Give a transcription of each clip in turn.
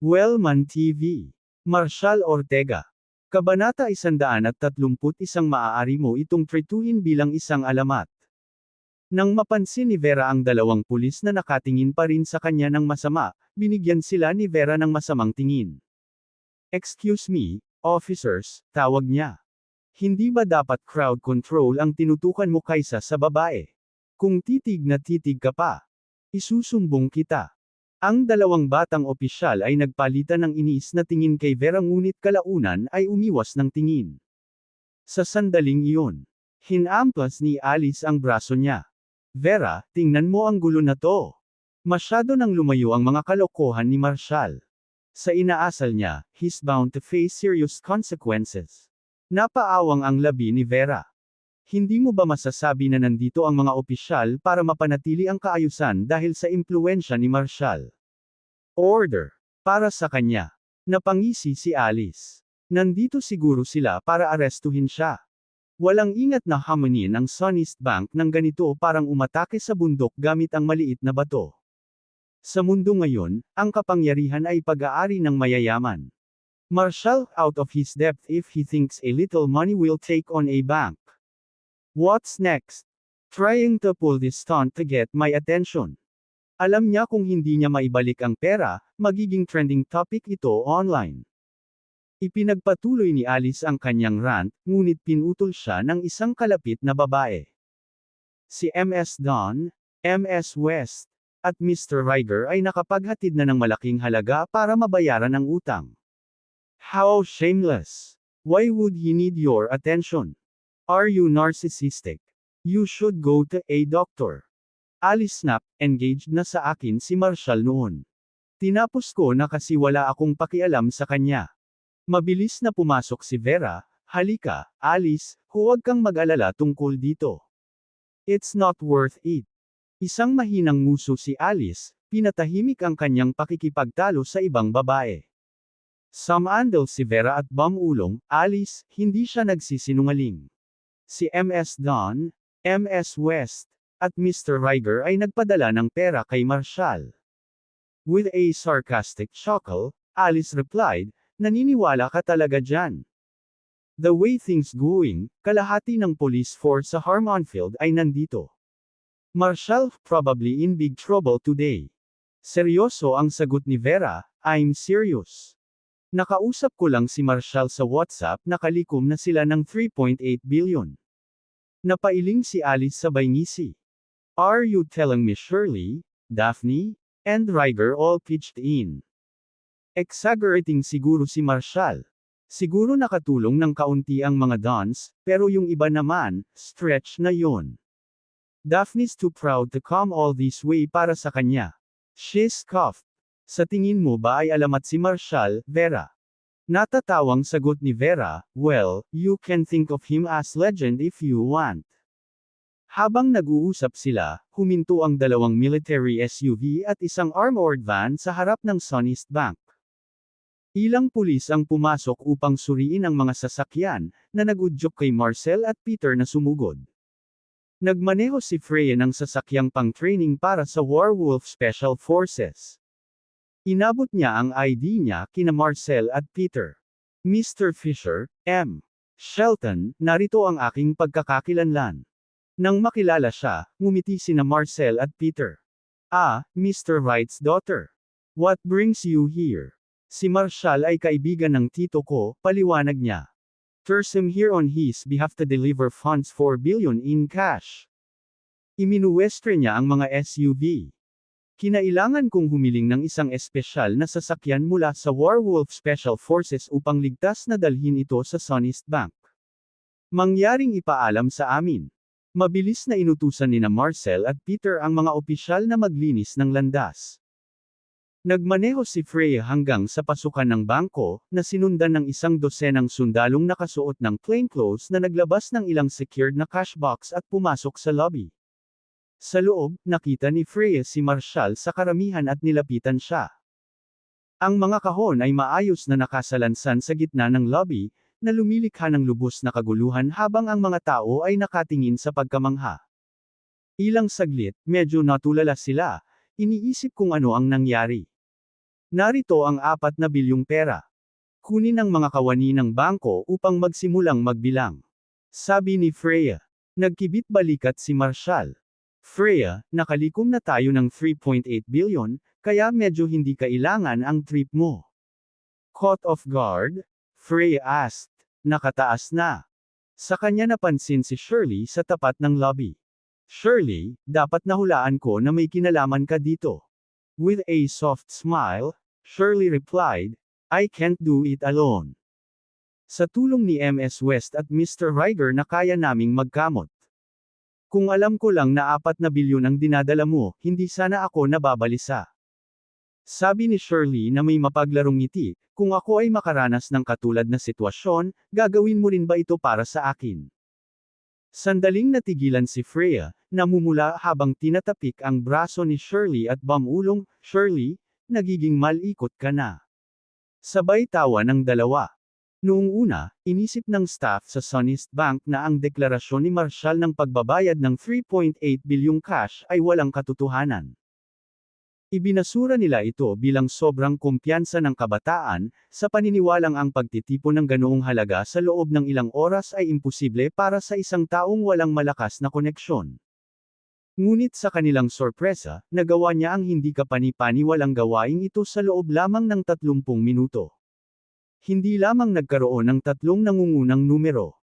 Wellman TV. Marshal Ortega. Kabanata 131. Maaari mo itong tretuhin bilang isang alamat. Nang mapansin ni Vera ang dalawang pulis na nakatingin pa rin sa kanya ng masama, binigyan sila ni Vera ng masamang tingin. "Excuse me, officers," tawag niya. "Hindi ba dapat crowd control ang tinutukan mo kaysa sa babae? Kung titig na titig ka pa, isusumbong kita." Ang dalawang batang opisyal ay nagpalitan ng inis na tingin kay Vera ngunit kalaunan ay umiwas ng tingin. Sa sandaling iyon, hinampas ni Alice ang braso niya. "Vera, tingnan mo ang gulo na to. Masyado nang lumayo ang mga kalokohan ni Marshal. Sa inaasal niya, he's bound to face serious consequences." Napaawang ang labi ni Vera. Hindi mo ba masasabi na nandito ang mga opisyal para mapanatili ang kaayusan dahil sa impluwensya ni Marshal? Order. Para sa kanya. Napangisi si Alice. Nandito siguro sila para arestuhin siya. Walang ingat na hamunin ang Sonist Bank ng ganito parang umatake sa bundok gamit ang maliit na bato. Sa mundo ngayon, ang kapangyarihan ay pag-aari ng mayayaman. Marshal out of his depth if he thinks a little money will take on a bank. What's next? Trying to pull this stunt to get my attention. Alam niya kung hindi niya maibalik ang pera, magiging trending topic ito online. Ipinagpatuloy ni Alice ang kanyang rant, ngunit pinutol siya ng isang kalapit na babae. Si Ms. Dawn, Ms. West, at Mr. Riger ay nakapaghatid na ng malaking halaga para mabayaran ang utang. How shameless! Why would he need your attention? Are you narcissistic? You should go to a doctor. Alice snap, engaged na sa akin si Marshal noon. Tinapos ko na kasi wala akong pakialam sa kanya. Mabilis na pumasok si Vera. "Halika, Alice, huwag kang mag-alala tungkol dito. It's not worth it." Isang mahinang nguso si Alice, pinatahimik ang kanyang pakikipagtalo sa ibang babae. Sumandal si Vera at bumulong, "Alice, hindi siya nagsisinungaling." Si Ms. Dawn, Ms. West, at Mr. Riger ay nagpadala ng pera kay Marshal. With a sarcastic chuckle, Alice replied, "Naniniwala ka talaga dyan? The way things going, kalahati ng police force sa Harmonfield ay nandito. Marshal probably in big trouble today." Seryoso ang sagot ni Vera, "I'm serious. Nakausap ko lang si Marshal sa WhatsApp, nakalikom na sila ng 3.8 billion. Napailing si Alice sabay ngisi. "Are you telling me Shirley, Daphne, and Riger all pitched in?" Exaggerating siguro si Marshal. Siguro nakatulong ng kaunti ang mga dons, pero yung iba naman, stretch na yon. Daphne's too proud to come all this way para sa kanya. She scoffed. "Sa tingin mo ba ay alamat si Marshal, Vera?" Natatawang sagot ni Vera, "Well, you can think of him as legend if you want." Habang nag-uusap sila, huminto ang dalawang military SUV at isang armored van sa harap ng Sonist Bank. Ilang pulis ang pumasok upang suriin ang mga sasakyan, na nag-udyok kay Marcel at Peter na sumugod. Nagmaneho si Freya ng sasakyang pang-training para sa Werewolf Special Forces. Inabot niya ang ID niya kina Marcel at Peter. "Mr. Fisher, M. Shelton, narito ang aking pagkakakilanlan." Nang makilala siya, ngumiti sina Marcel at Peter. "Ah, Mr. Wright's daughter. What brings you here?" Si Marshal ay kaibigan ng tito ko, paliwanag niya. "Tursim here on his behalf to deliver funds 4 billion in cash." Iminuwestre niya ang mga SUV. "Kinailangan kong humiling ng isang espesyal na sasakyan mula sa Werewolf Special Forces upang ligtas na dalhin ito sa Sonist Bank. Mangyaring ipaalam sa amin." Mabilis na inutusan nina Marcel at Peter ang mga opisyal na maglinis ng landas. Nagmaneho si Freya hanggang sa pasukan ng bangko, na sinundan ng isang dosenang sundalong nakasuot ng plainclothes na naglabas ng ilang secured na cash box at pumasok sa lobby. Sa loob, nakita ni Freya si Marshal sa karamihan at nilapitan siya. Ang mga kahon ay maayos na nakasalansan sa gitna ng lobby, na lumilikha ng lubos na kaguluhan habang ang mga tao ay nakatingin sa pagkamangha. Ilang saglit, medyo natulala sila, iniisip kung ano ang nangyari. Narito ang 4 na bilyong pera. Kunin ang mga kawani ng bangko upang magsimulang magbilang. Sabi ni Freya. Nagkibit balikat si Marshall. Freya, nakalikom na tayo ng 3.8 billion, kaya medyo hindi kailangan ang trip mo. Caught off guard? Freya asked. Nakataas na. Sa kanya napansin si Shirley sa tapat ng lobby. Shirley, dapat nahulaan ko na may kinalaman ka dito. With a soft smile, Shirley replied, I can't do it alone. Sa tulong ni MS West at Mr. Ryder na kaya naming magkamot. Kung alam ko lang na 4 na bilyon ang dinadala mo, hindi sana ako nababalisa. Sabi ni Shirley na may mapaglarong ngiti, kung ako ay makaranas ng katulad na sitwasyon, gagawin mo rin ba ito para sa akin? Sandaling natigilan si Freya, namumula habang tinatapik ang braso ni Shirley at bamulong, Shirley, nagiging malikot ka na. Sabay tawa ng dalawa. Noong una, inisip ng staff sa Sonest Bank na ang deklarasyon ni Marshall ng pagbabayad ng 3.8 bilyong cash ay walang katotohanan. Ibinasura nila ito bilang sobrang kumpiyansa ng kabataan, sa paniniwalang ang pagtitipon ng ganoong halaga sa loob ng ilang oras ay imposible para sa isang taong walang malakas na koneksyon. Ngunit sa kanilang sorpresa, nagawa niya ang hindi kapani-paniwalang gawaing ito sa loob lamang ng 30 minuto. Hindi lamang nagkaroon ng 3 nangungunang numero.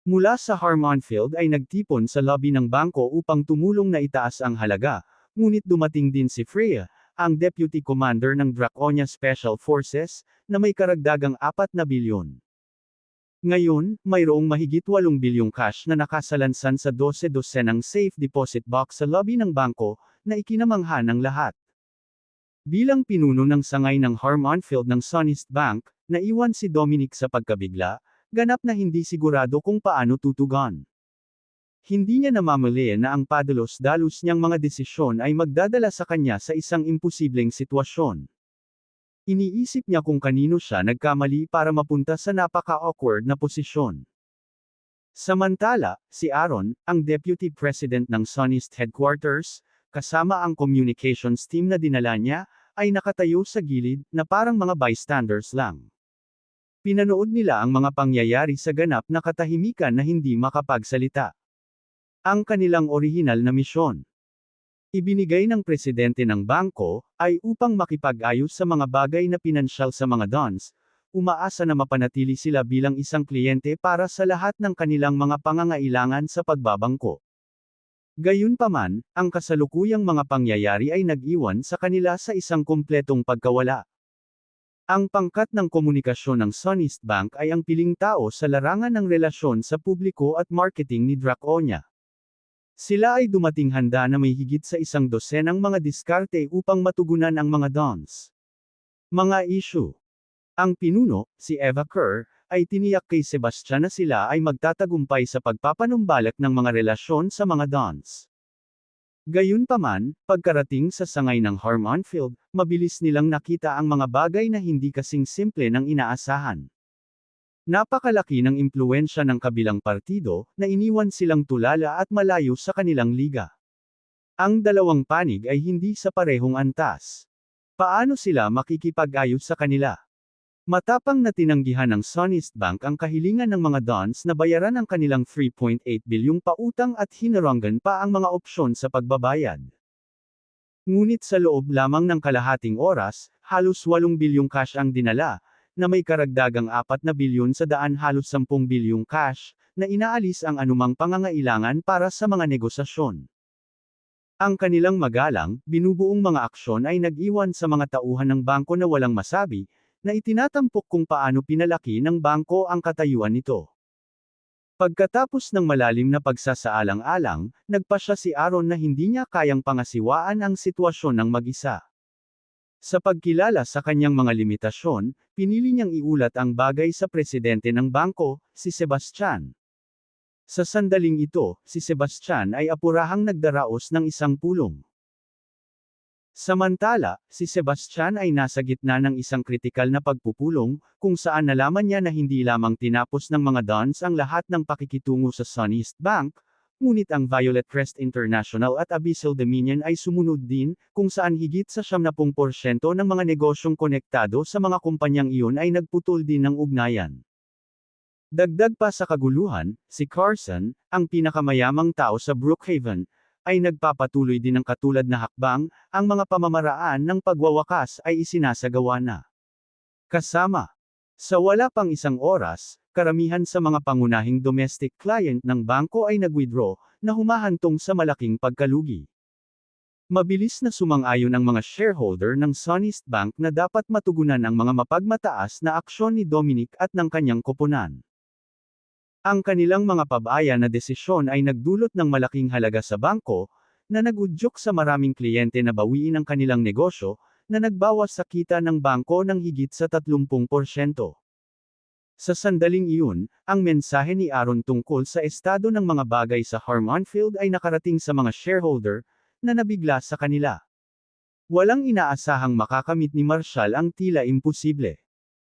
Mula sa Harmonfield ay nagtipon sa lobby ng bangko upang tumulong na itaas ang halaga. Ngunit dumating din si Freya, ang Deputy Commander ng Draconia Special Forces, na may karagdagang 4 na bilyon. Ngayon, mayroong mahigit 8 bilyong cash na nakasalansan sa 12 safe deposit box sa lobby ng bangko, na ikinamangha ng lahat. Bilang pinuno ng sangay ng Harmonfield ng Sonest Bank, naiwan si Dominic sa pagkabigla, ganap na hindi sigurado kung paano tutugon. Hindi niya namamali na ang padalos-dalos niyang mga desisyon ay magdadala sa kanya sa isang imposibleng sitwasyon. Iniisip niya kung kanino siya nagkamali para mapunta sa napaka-awkward na posisyon. Samantala, si Aaron, ang Deputy President ng Sonest Headquarters, kasama ang communications team na dinala niya, ay nakatayo sa gilid, na parang mga bystanders lang. Pinanood nila ang mga pangyayari sa ganap na katahimikan na hindi makapagsalita. Ang kanilang orihinal na misyon. Ibinigay ng presidente ng bangko, ay upang makipag-ayos sa mga bagay na pinansyal sa mga dons, umaasa na mapanatili sila bilang isang kliyente para sa lahat ng kanilang mga pangangailangan sa pagbabangko. Gayunpaman, ang kasalukuyang mga pangyayari ay nag-iwan sa kanila sa isang kumpletong pagkawala. Ang pangkat ng komunikasyon ng Sonest Bank ay ang piling tao sa larangan ng relasyon sa publiko at marketing ni Draconia. Sila ay dumating handa na may higit sa 100 mga diskarte upang matugunan ang mga dons. Mga issue. Ang pinuno, si Eva Kerr, ay tiniyak kay Sebastian na sila ay magtatagumpay sa pagpapanumbalik ng mga relasyon sa mga dons. Gayunpaman, pagkarating sa sangay ng Harmonfield, mabilis nilang nakita ang mga bagay na hindi kasing simple ng inaasahan. Napakalaki ng impluwensya ng kabilang partido, na iniwan silang tulala at malayo sa kanilang liga. Ang dalawang panig ay hindi sa parehong antas. Paano sila makikipag-ayos sa kanila? Matapang na tinanggihan ng Sonest Bank ang kahilingan ng mga dons na bayaran ang kanilang 3.8 bilyong pautang at hinarangan pa ang mga opsyon sa pagbabayad. Ngunit sa loob lamang ng kalahating oras, halos 8 bilyong cash ang dinala, na may karagdagang 4 na bilyon sa daan halos 10 bilyong cash, na inaalis ang anumang pangangailangan para sa mga negosasyon. Ang kanilang magalang, binubuong mga aksyon ay nag-iwan sa mga tauhan ng bangko na walang masabi, na itinatampok kung paano pinalaki ng bangko ang katayuan nito. Pagkatapos ng malalim na pagsasaalang-alang, nagpasya si Aaron na hindi niya kayang pangasiwaan ang sitwasyon ng mag-isa. Sa pagkilala sa kanyang mga limitasyon, pinili niyang iulat ang bagay sa presidente ng bangko, si Sebastian. Sa sandaling ito, si Sebastian ay apurahang nagdaraos ng isang pulong. Samantala, si Sebastian ay nasa gitna ng isang kritikal na pagpupulong, kung saan nalaman niya na hindi lamang tinapos ng mga dons ang lahat ng pakikitungo sa Sonest Bank, ngunit ang Violet Crest International at Abyssal Dominion ay sumunod din, kung saan higit sa 70% ng mga negosyong konektado sa mga kumpanyang iyon ay nagputol din ng ugnayan. Dagdag pa sa kaguluhan, si Carson, ang pinakamayamang tao sa Brookhaven, ay nagpapatuloy din ng katulad na hakbang, ang mga pamamaraan ng pagwawakas ay isinasagawa na. Kasama. Sa wala pang isang oras, karamihan sa mga pangunahing domestic client ng bangko ay nag-withdraw, na humahantong sa malaking pagkalugi. Mabilis na sumang-ayon ang mga shareholder ng Sonest Bank na dapat matugunan ang mga mapagmataas na aksyon ni Dominic at ng kanyang koponan. Ang kanilang mga pabaya na desisyon ay nagdulot ng malaking halaga sa bangko, na nagudyok sa maraming kliyente na bawiin ang kanilang negosyo, na nagbawas sa kita ng bangko ng higit sa 30%. Sa sandaling iyon, ang mensahe ni Aaron tungkol sa estado ng mga bagay sa Harmonfield ay nakarating sa mga shareholder, na nabigla sa kanila. Walang inaasahang makakamit ni Marshall ang tila imposible.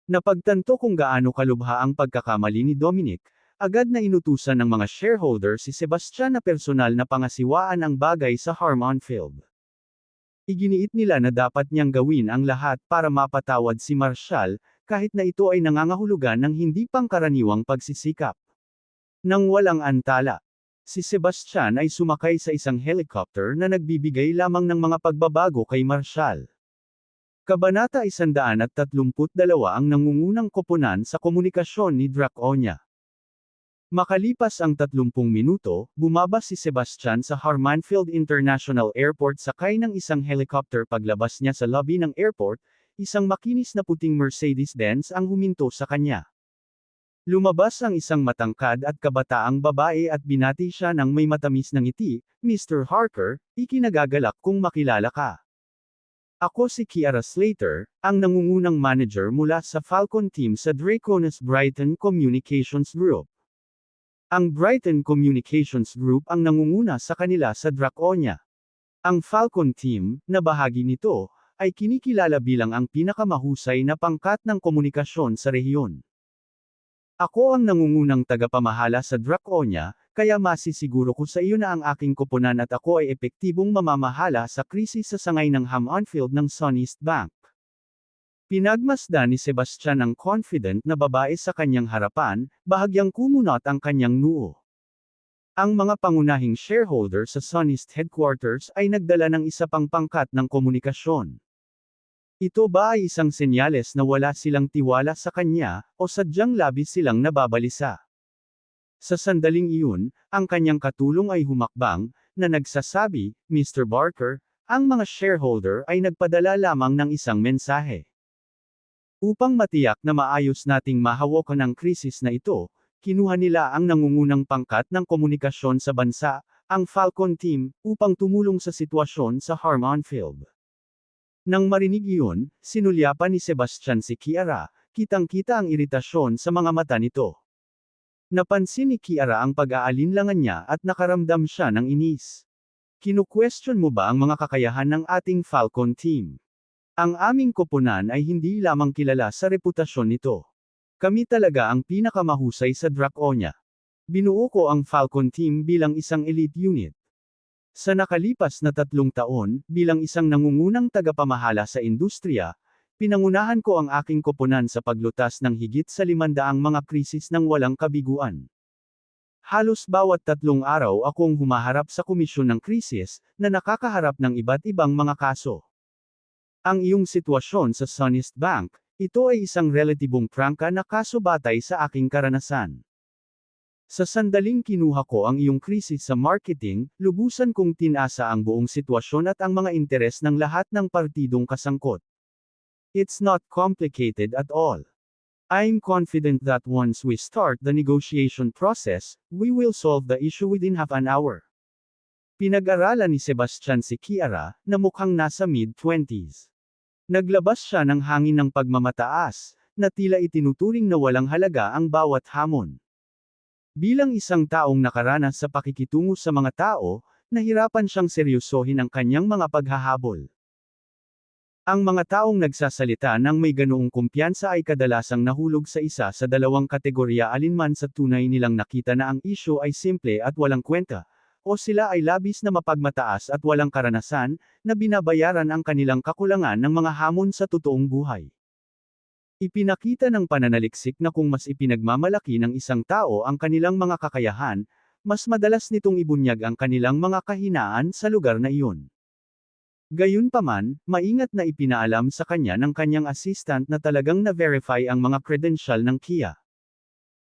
Napagtanto kung gaano kalubha ang pagkakamali ni Dominic, agad na inutusan ng mga shareholder si Sebastian na personal na pangasiwaan ang bagay sa Harmonfield. Iginiit nila na dapat niyang gawin ang lahat para mapatawad si Marshall, kahit na ito ay nangangahulugan ng hindi pangkaraniwang pagsisikap. Nang walang antala, si Sebastian ay sumakay sa isang helicopter na nagbibigay lamang ng mga pagbabago kay Marshall. Kabanata 132 ang nangungunang koponan sa komunikasyon ni Draconia. Makalipas ang 30 minuto, bumaba si Sebastian sa Harmonfield International Airport sakay ng isang helicopter. Paglabas niya sa lobby ng airport, isang makinis na puting Mercedes-Benz ang huminto sa kanya. Lumabas ang isang matangkad at kabataang babae at binati siya ng may matamis na ngiti, "Mr. Harker, ikinagagalak kung makilala ka. Ako si Kiara Slater, ang nangungunang manager mula sa Falcon team sa Draconis Brighton Communications Group." Ang Brighton Communications Group ang nangunguna sa kanila sa Draconia. Ang Falcon team, na bahagi nito, ay kinikilala bilang ang pinakamahusay na pangkat ng komunikasyon sa rehiyon. Ako ang nangungunang tagapamahala sa Draconia, kaya masisiguro ko sa iyo na ang aking koponan at ako ay epektibong mamamahala sa krisis sa sangay ng Harmonfield ng Sonest Bank. Pinagmasdan ni Sebastian ang confident na babae sa kanyang harapan, bahagyang kumunot ang kanyang noo. Ang mga pangunahing shareholder sa Sonest headquarters ay nagdala ng isa pang pangkat ng komunikasyon. Ito ba ay isang senyales na wala silang tiwala sa kanya, o sadyang labis silang nababalisa? Sa sandaling iyon, ang kanyang katulong ay humakbang, na nagsasabi, "Mr. Barker, ang mga shareholder ay nagpadala lamang ng isang mensahe. Upang matiyak na maayos nating mahawakan ang krisis na ito, kinuha nila ang nangungunang pangkat ng komunikasyon sa bansa, ang Falcon team, upang tumulong sa sitwasyon sa Harmonfield." Nang marinig iyon, sinulyapan ni Sebastian si Kiara, kitang-kita ang iritasyon sa mga mata nito. Napansin ni Kiara ang pag-aalinlangan niya at nakaramdam siya ng inis. "Kinu-question mo ba ang mga kakayahan ng ating Falcon team? Ang aming koponan ay hindi lamang kilala sa reputasyon nito. Kami talaga ang pinakamahusay sa Draconia. Binuo ko ang Falcon team bilang isang elite unit. Sa nakalipas na 3 taon, bilang isang nangungunang tagapamahala sa industriya, pinangunahan ko ang aking koponan sa paglutas ng higit sa 500 mga krisis ng walang kabiguan. Halos bawat 3 araw akong humaharap sa komisyon ng krisis, na nakakaharap ng iba't ibang mga kaso. Ang iyong sitwasyon sa Sonest Bank, ito ay isang relatibong prangka na kaso batay sa aking karanasan. Sa sandaling kinuha ko ang iyong krisis sa marketing, lubusan kong tinasa ang buong sitwasyon at ang mga interes ng lahat ng partidong kasangkot. It's not complicated at all. I'm confident that once we start the negotiation process, we will solve the issue within half an hour. Pinag-aralan ni Sebastian si Kiara, na mukhang nasa mid-20s. Naglabas siya ng hangin ng pagmamataas, na tila itinuturing na walang halaga ang bawat hamon. Bilang isang taong nakaranas sa pakikitungo sa mga tao, nahirapan siyang seryosohin ang kanyang mga paghahabol. Ang mga taong nagsasalita ng may ganoong kumpiyansa ay kadalasang nahulog sa isa sa dalawang kategorya alinman sa tunay nilang nakita na ang isyu ay simple at walang kwenta, o sila ay labis na mapagmataas at walang karanasan, na binabayaran ang kanilang kakulangan ng mga hamon sa totoong buhay. Ipinakita ng pananaliksik na kung mas ipinagmamalaki ng isang tao ang kanilang mga kakayahan, mas madalas nitong ibunyag ang kanilang mga kahinaan sa lugar na iyon. Gayunpaman, maingat na ipinaalam sa kanya ng kanyang assistant na talagang na-verify ang mga credential ng Kia.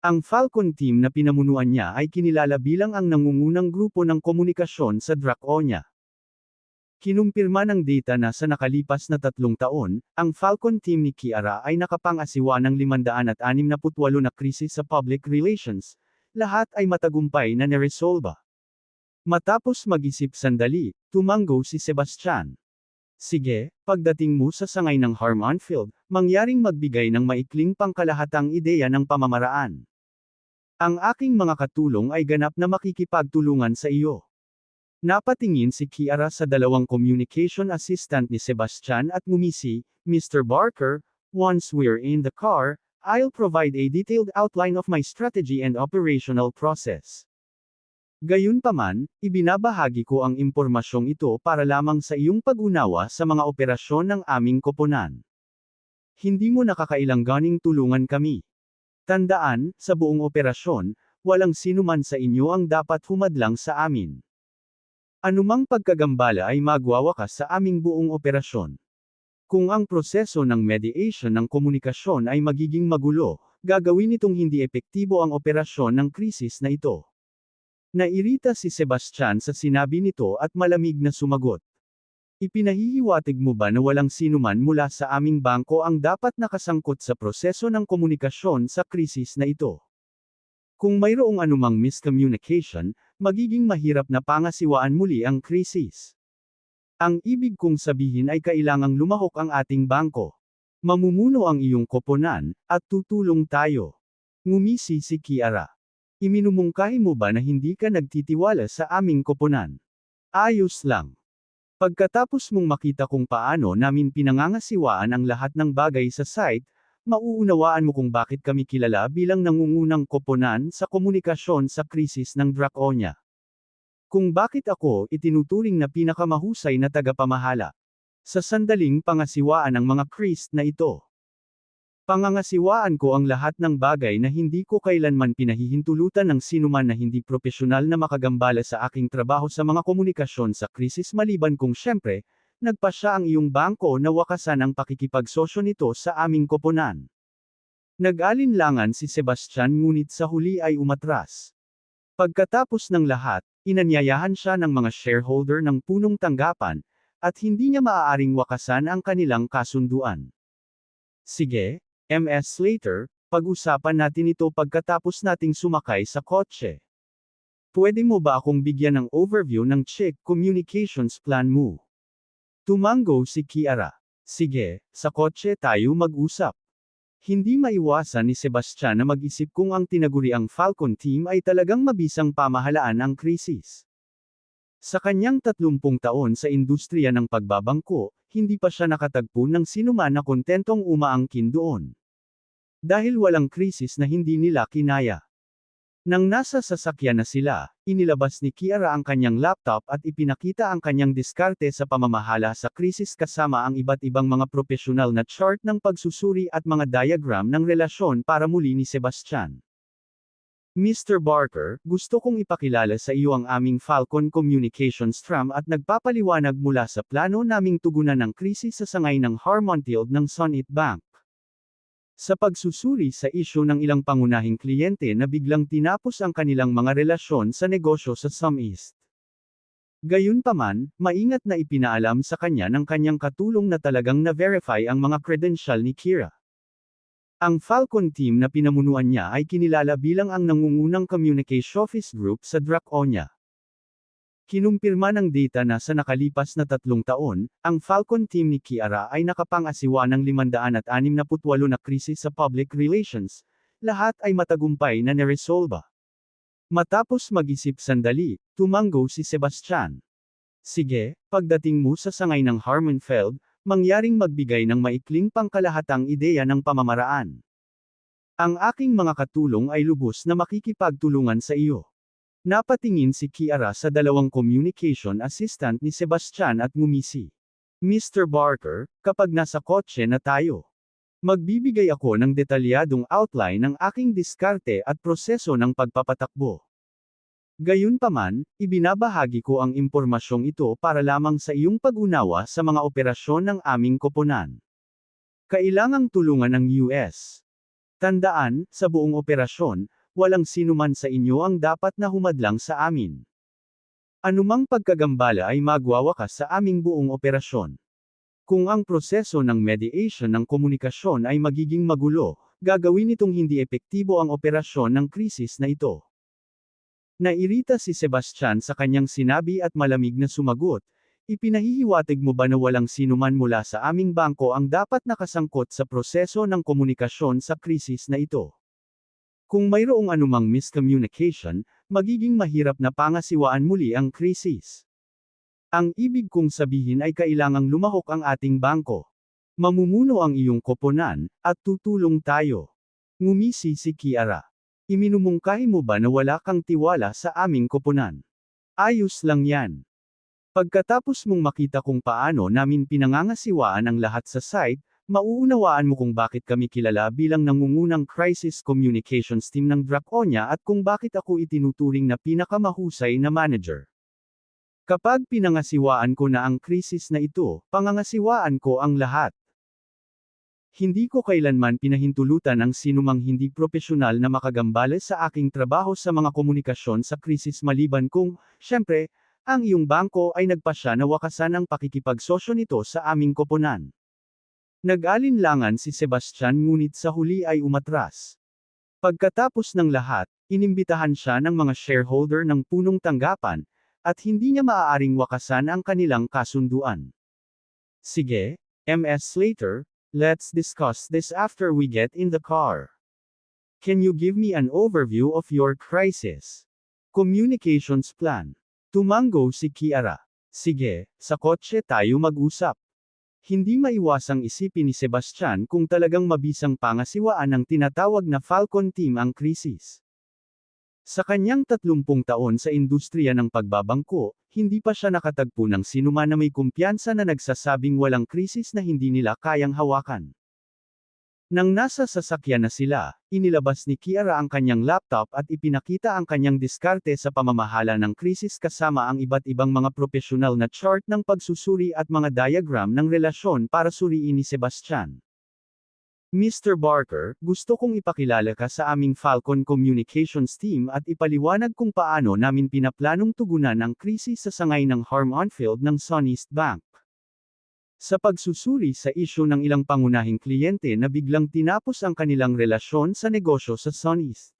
Ang Falcon team na pinamunuan niya ay kinilala bilang ang nangungunang grupo ng komunikasyon sa Draconia. Kinumpirma ng data na sa nakalipas na 3 taon, ang Falcon team ni Kiara ay nakapangasiwa ng 568 na krisis sa public relations, lahat ay matagumpay na neresolba. Matapos mag-isip sandali, tumanggo si Sebastian. Sige, pagdating mo sa sangay ng Harmon Field, mangyaring magbigay ng maikling pangkalahatang ideya ng pamamaraan. Ang aking mga katulong ay ganap na makikipagtulungan sa iyo. Napatingin si Kiara sa dalawang communication assistant ni Sebastian at ngumisi, Mr. Barker, once we're in the car, I'll provide a detailed outline of my strategy and operational process. Gayunpaman, ibinabahagi ko ang impormasyong ito para lamang sa iyong pag-unawa sa mga operasyon ng aming koponan. Hindi mo nakakailanganing tulungan kami. Tandaan, sa buong operasyon, walang sinuman sa inyo ang dapat humadlang sa amin. Anumang pagkagambala ay magwawakas sa aming buong operasyon. Kung ang proseso ng mediation ng komunikasyon ay magiging magulo, gagawin itong hindi epektibo ang operasyon ng krisis na ito. Nairita si Sebastian sa sinabi nito at malamig na sumagot. Ipinahihiwatig mo ba na walang sinuman mula sa aming bangko ang dapat nakasangkot sa proseso ng komunikasyon sa krisis na ito? Kung mayroong anumang miscommunication, magiging mahirap na pangasiwaan muli ang krisis. Ang ibig kong sabihin ay kailangang lumahok ang ating bangko. Mamumuno ang iyong koponan, at tutulong tayo. Ngumisi si Kiara. Iminumungkahi mo ba na hindi ka nagtitiwala sa aming koponan? Ayos lang. Pagkatapos mong makita kung paano namin pinangangasiwaan ang lahat ng bagay sa site, mauunawaan mo kung bakit kami kilala bilang nangungunang koponan sa komunikasyon sa krisis ng Draconia. Kung bakit ako itinuturing na pinakamahusay na tagapamahala. Sa sandaling pangasiwaan ng mga Christ na ito. Pangangasiwaan ko ang lahat ng bagay na hindi ko kailanman pinahihintulutan ng sinuman na hindi propesyonal na makagambala sa aking trabaho sa mga komunikasyon sa krisis maliban kung syempre, nagpasya ang iyong bangko na wakasan ang pakikipagsosyo nito sa aming koponan. Nag-alinlangan si Sebastian ngunit sa huli ay umatras. Pagkatapos ng lahat, inanyayahan siya ng mga shareholder ng punong tanggapan, at hindi niya maaaring wakasan ang kanilang kasunduan. Sige, MS later, pag-usapan natin ito pagkatapos nating sumakay sa kotse. Pwede mo ba akong bigyan ng overview ng Chick Communications plan mo? Tumango si Kiara. Sige, sa kotse tayo mag-usap. Hindi maiwasan ni Sebastian na mag-isip kung ang tinaguriang Falcon team ay talagang mabisang pamahalaan ang krisis. Sa kanyang 30 taon sa industriya ng pagbabangko, hindi pa siya nakatagpo ng sinuman na kontentong umaangkin doon. Dahil walang krisis na hindi nila kinaya. Nang nasa sasakyan na sila, inilabas ni Kiara ang kanyang laptop at ipinakita ang kanyang diskarte sa pamamahala sa krisis kasama ang iba't ibang mga propesyonal na chart ng pagsusuri at mga diagram ng relasyon para muli ni Sebastian. Mr. Barker, gusto kong ipakilala sa iyo ang aming Falcon Communications Tram at nagpapaliwanag mula sa plano naming tugunan ng krisis sa sangay ng Harmonfield ng Sunit Bank. Sa pagsusuri sa isyu ng ilang pangunahing kliyente na biglang tinapos ang kanilang mga relasyon sa negosyo sa SumEast. Gayunpaman, maingat na ipinaalam sa kanya ng kanyang katulong na talagang na-verify ang mga credential ni Kira. Ang Falcon team na pinamunuan niya ay kinilala bilang ang nangungunang communication office group sa Draconia. Kinumpirma ng data na sa nakalipas na 3 taon, ang Falcon team ni Kiara ay nakapangasiwa ng 568 na krisis sa public relations, lahat ay matagumpay na neresolba. Matapos mag-isip sandali, tumango si Sebastian. Sige, pagdating mo sa sangay ng Harmonfield, mangyaring magbigay ng maikling pangkalahatang ideya ng pamamaraan. Ang aking mga katulong ay lubos na makikipagtulungan sa iyo. Napatingin si Kiara sa dalawang communication assistant ni Sebastian at ngumisi. Mr. Barker, kapag nasa kotse na tayo, magbibigay ako ng detalyadong outline ng aking diskarte at proseso ng pagpapatakbo. Gayunpaman, ibinabahagi ko ang impormasyong ito para lamang sa iyong pag-unawa sa mga operasyon ng aming koponan. Kailangang tulungan ng US. Tandaan, sa buong operasyon, walang sinuman sa inyo ang dapat na humadlang sa amin. Anumang pagkagambala ay magwawakas sa aming buong operasyon. Kung ang proseso ng mediation ng komunikasyon ay magiging magulo, gagawin itong hindi epektibo ang operasyon ng krisis na ito. Nairita si Sebastian sa kanyang sinabi at malamig na sumagot, ipinahihiwatig mo ba na walang sinuman mula sa aming bangko ang dapat nakasangkot sa proseso ng komunikasyon sa krisis na ito? Kung mayroong anumang miscommunication, magiging mahirap na pangasiwaan muli ang krisis. Ang ibig kong sabihin ay kailangang lumahok ang ating bangko. Mamumuno ang iyong koponan, at tutulong tayo. Ngumisi si Kiara. Iminumungkahi mo ba na wala kang tiwala sa aming koponan? Ayos lang yan. Pagkatapos mong makita kung paano namin pinangangasiwaan ang lahat sa site, mauunawaan mo kung bakit kami kilala bilang nangungunang crisis communications team ng Draconia at kung bakit ako itinuturing na pinakamahusay na manager. Kapag pinangasiwaan ko na ang krisis na ito, pangangasiwaan ko ang lahat. Hindi ko kailanman pinahintulutan ang sinumang hindi propesyonal na makagambala sa aking trabaho sa mga komunikasyon sa krisis maliban kung, syempre, ang iyong bangko ay nagpasya na wakasan ang pakikipagsosyo nito sa aming koponan. Nag-alinlangan si Sebastian ngunit sa huli ay umatras. Pagkatapos ng lahat, inimbitahan siya ng mga shareholder ng punong tanggapan, at hindi niya maaaring wakasan ang kanilang kasunduan. Sige, Ms. Slater, let's discuss this after we get in the car. Can you give me an overview of your crisis communications plan? Tumango si Kiara. Sige, sa kotse tayo mag-usap. Hindi maiwasang isipin ni Sebastian kung talagang mabisang pangasiwaan ng tinatawag na Falcon Team ang krisis. Sa kanyang 30 taon sa industriya ng pagbabangko, hindi pa siya nakatagpo ng sinuman na may kumpiyansa na nagsasabing walang krisis na hindi nila kayang hawakan. Nang nasa sasakyan na sila, inilabas ni Kiara ang kanyang laptop at ipinakita ang kanyang diskarte sa pamamahala ng krisis kasama ang iba't ibang mga propesyonal na chart ng pagsusuri at mga diagram ng relasyon para suriin ni Sebastian. Mr. Barker, gusto kong ipakilala ka sa aming Falcon Communications Team at ipaliwanag kung paano namin pinaplanong tugunan ang krisis sa sangay ng harm on field ng SunEast Bank. Sa pagsusuri sa isyu ng ilang pangunahing kliyente na biglang tinapos ang kanilang relasyon sa negosyo sa SunEast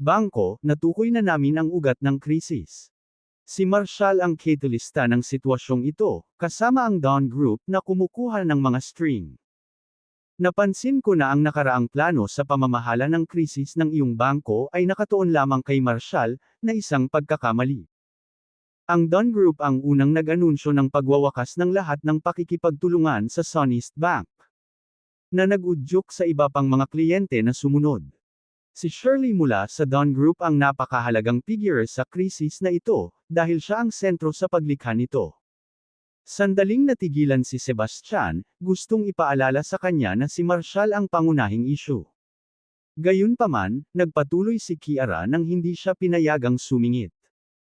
Bangko, natukoy na namin ang ugat ng krisis. Si Marshall ang catalysta ng sitwasyong ito, kasama ang Dawn Group na kumukuha ng mga string. Napansin ko na ang nakaraang plano sa pamamahala ng krisis ng iyong bangko ay nakatuon lamang kay Marshall, na isang pagkakamali. Ang Dawn Group ang unang nag-anunsyo ng pagwawakas ng lahat ng pakikipagtulungan sa SunEast Bank, na nag-udyok sa iba pang mga kliyente na sumunod. Si Shirley mula sa Dawn Group ang napakahalagang figure sa krisis na ito, dahil siya ang sentro sa paglikha nito. Sandaling natigilan si Sebastian, gustong ipaalala sa kanya na si Marshall ang pangunahing issue. Gayunpaman, nagpatuloy si Kiara nang hindi siya pinayagang sumingit.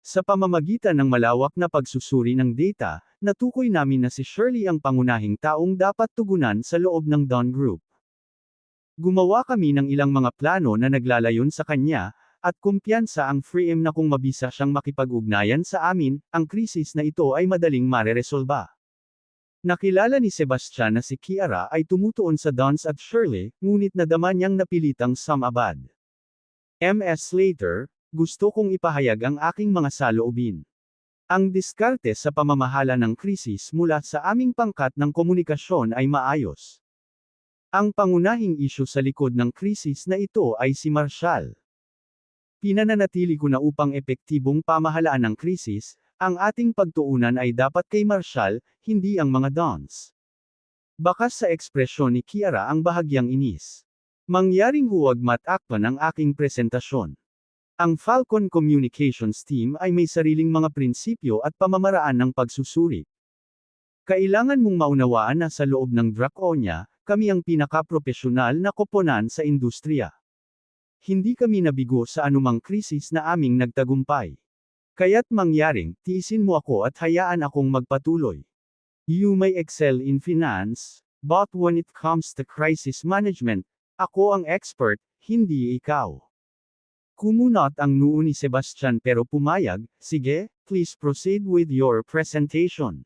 Sa pamamagitan ng malawak na pagsusuri ng data, natukoy namin na si Shirley ang pangunahing taong dapat tugunan sa loob ng Dawn Group. Gumawa kami ng ilang mga plano na naglalayon sa kanya, at kumpiyansa ang Freem na kung mabisa siyang makipag-ugnayan sa amin, ang krisis na ito ay madaling mareresolba. Nakilala ni Sebastian na si Kiara ay tumutuon sa Dons at Shirley, ngunit nadama niyang napilitang sumabad. Ms. Slater, gusto kong ipahayag ang aking mga saloobin. Ang diskarte sa pamamahala ng krisis mula sa aming pangkat ng komunikasyon ay maayos. Ang pangunahing isyu sa likod ng krisis na ito ay si Marshall. Pinananatili ko na upang epektibong pamahalaan ng krisis, ang ating pagtuunan ay dapat kay Marshall, hindi ang mga Dons. Bakas sa ekspresyon ni Kiara ang bahagyang inis. Mangyaring huwag matakpan ang aking presentasyon. Ang Falcon Communications Team ay may sariling mga prinsipyo at pamamaraan ng pagsusuri. Kailangan mong maunawaan na sa loob ng Draconia, kami ang pinakapropesyonal na koponan sa industriya. Hindi kami nabigo sa anumang krisis na aming nagtagumpay. Kaya't mangyaring, tiisin mo ako at hayaan akong magpatuloy. You may excel in finance, but when it comes to crisis management, ako ang expert, hindi ikaw. Kumunot ang noo ni Sebastian pero pumayag, sige, please proceed with your presentation.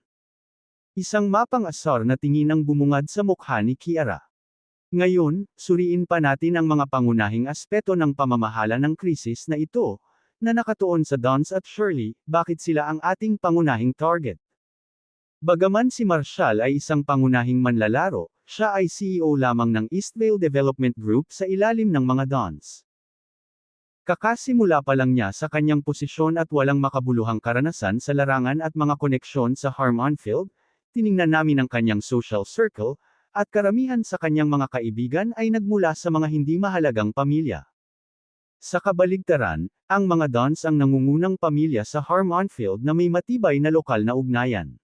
Isang mapang-asar na tingin ang bumungad sa mukha ni Kiara. Ngayon, suriin pa natin ang mga pangunahing aspeto ng pamamahala ng krisis na ito, na nakatuon sa Dons at Shirley, bakit sila ang ating pangunahing target. Bagaman si Marshall ay isang pangunahing manlalaro, siya ay CEO lamang ng Eastvale Development Group sa ilalim ng mga Dons. Kakasimula pa lang niya sa kanyang posisyon at walang makabuluhang karanasan sa larangan at mga koneksyon sa Harmonfield, tiningnan namin ang kanyang social circle, at karamihan sa kanyang mga kaibigan ay nagmula sa mga hindi mahalagang pamilya. Sa kabaligtaran, ang mga Dons ang nangungunang pamilya sa Harmonfield na may matibay na lokal na ugnayan.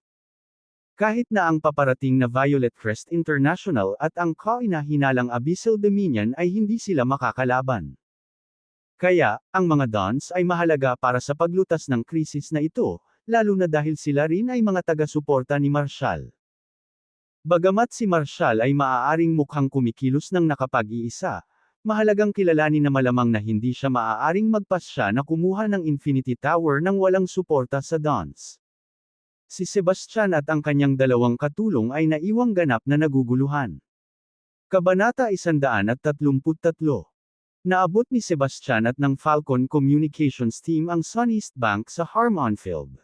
Kahit na ang paparating na Violet Crest International at ang kaina-hinalang Abyssal Dominion ay hindi sila makakalaban. Kaya, ang mga Dons ay mahalaga para sa paglutas ng krisis na ito, lalo na dahil sila rin ay mga taga-suporta ni Marshall. Bagamat si Marshall ay maaaring mukhang kumikilos ng nakapag-iisa, mahalagang kilalanin na malamang na hindi siya maaaring magpasya na kumuha ng Infinity Tower nang walang suporta sa Dons. Si Sebastian at ang kanyang dalawang katulong ay naiwang ganap na naguguluhan. Kabanata 133. Naabot ni Sebastian at ng Falcon Communications Team ang Sun East Bank sa Harmonfield.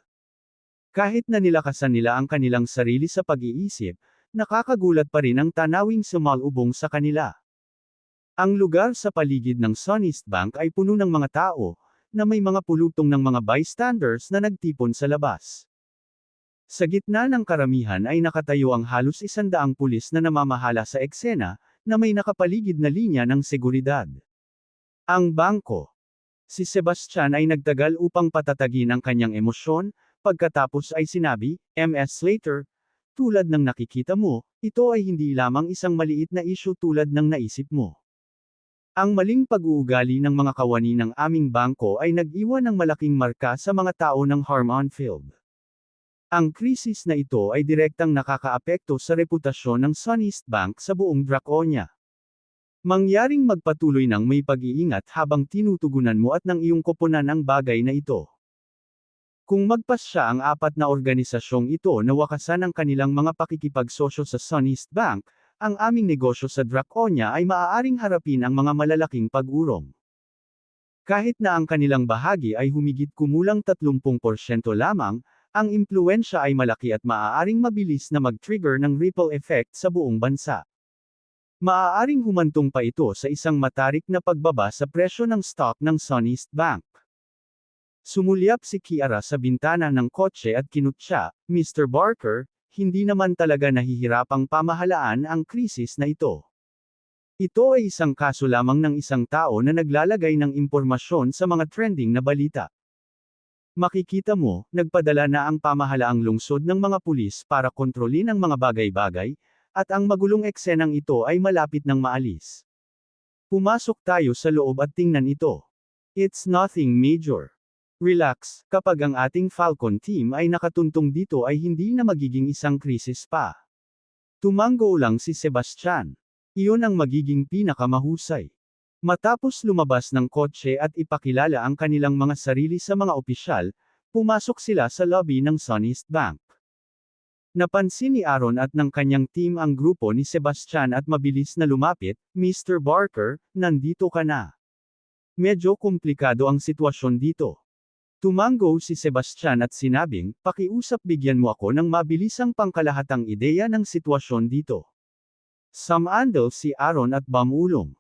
Kahit na nilakasan nila ang kanilang sarili sa pag-iisip, nakakagulat pa rin ang tanawing sumalubong sa kanila. Ang lugar sa paligid ng Sun East Bank ay puno ng mga tao, na may mga pulutong ng mga bystanders na nagtipon sa labas. Sa gitna ng karamihan ay nakatayo ang halos 100 pulis na namamahala sa eksena, na may nakapaligid na linya ng seguridad. Ang bangko. Si Sebastian ay nagtagal upang patatagin ang kanyang emosyon, pagkatapos ay sinabi, "Ms. Slater, tulad ng nakikita mo, ito ay hindi lamang isang maliit na isyu tulad ng naisip mo. Ang maling pag-uugali ng mga kawani ng aming bangko ay nag-iwan ng malaking marka sa mga tao ng Harmonfield. Ang krisis na ito ay direktang nakakaapekto sa reputasyon ng Sun East Bank sa buong Draconia. Mangyaring magpatuloy ng may pag-iingat habang tinutugunan mo at ng iyong koponan ang bagay na ito. Kung magpasya ang 4 na organisasyong ito na wakasan ang kanilang mga pakikipagsosyo sa Sun East Bank, ang aming negosyo sa Draconia ay maaaring harapin ang mga malalaking pag-urong. Kahit na ang kanilang bahagi ay humigit kumulang 30% lamang, ang impluwensya ay malaki at maaaring mabilis na mag-trigger ng ripple effect sa buong bansa. Maaaring humantong pa ito sa isang matarik na pagbaba sa presyo ng stock ng Sun East Bank. Sumulyap si Kiara sa bintana ng kotse at kinutya, "Mr. Barker, hindi naman talaga nahihirapang pamahalaan ang krisis na ito. Ito ay isang kaso lamang ng isang tao na naglalagay ng impormasyon sa mga trending na balita. Makikita mo, nagpadala na ang pamahalaang lungsod ng mga pulis para kontrolin ang mga bagay-bagay, at ang magulong eksenang ito ay malapit ng maalis. Pumasok tayo sa loob at tingnan ito. It's nothing major. Relax, kapag ang ating Falcon team ay nakatuntong dito ay hindi na magiging isang krisis pa." Tumanggo lang si Sebastian. Iyon ang magiging pinakamahusay. Matapos lumabas ng kotse at ipakilala ang kanilang mga sarili sa mga opisyal, pumasok sila sa lobby ng Sun East Bank. Napansin ni Aaron at ng kanyang team ang grupo ni Sebastian at mabilis na lumapit, "Mr. Barker, nandito ka na. Medyo komplikado ang sitwasyon dito." Tumanggo si Sebastian at sinabing, "Pakiusap bigyan mo ako ng mabilisang pangkalahatang ideya ng sitwasyon dito." Sumandal si Aaron at bumulong.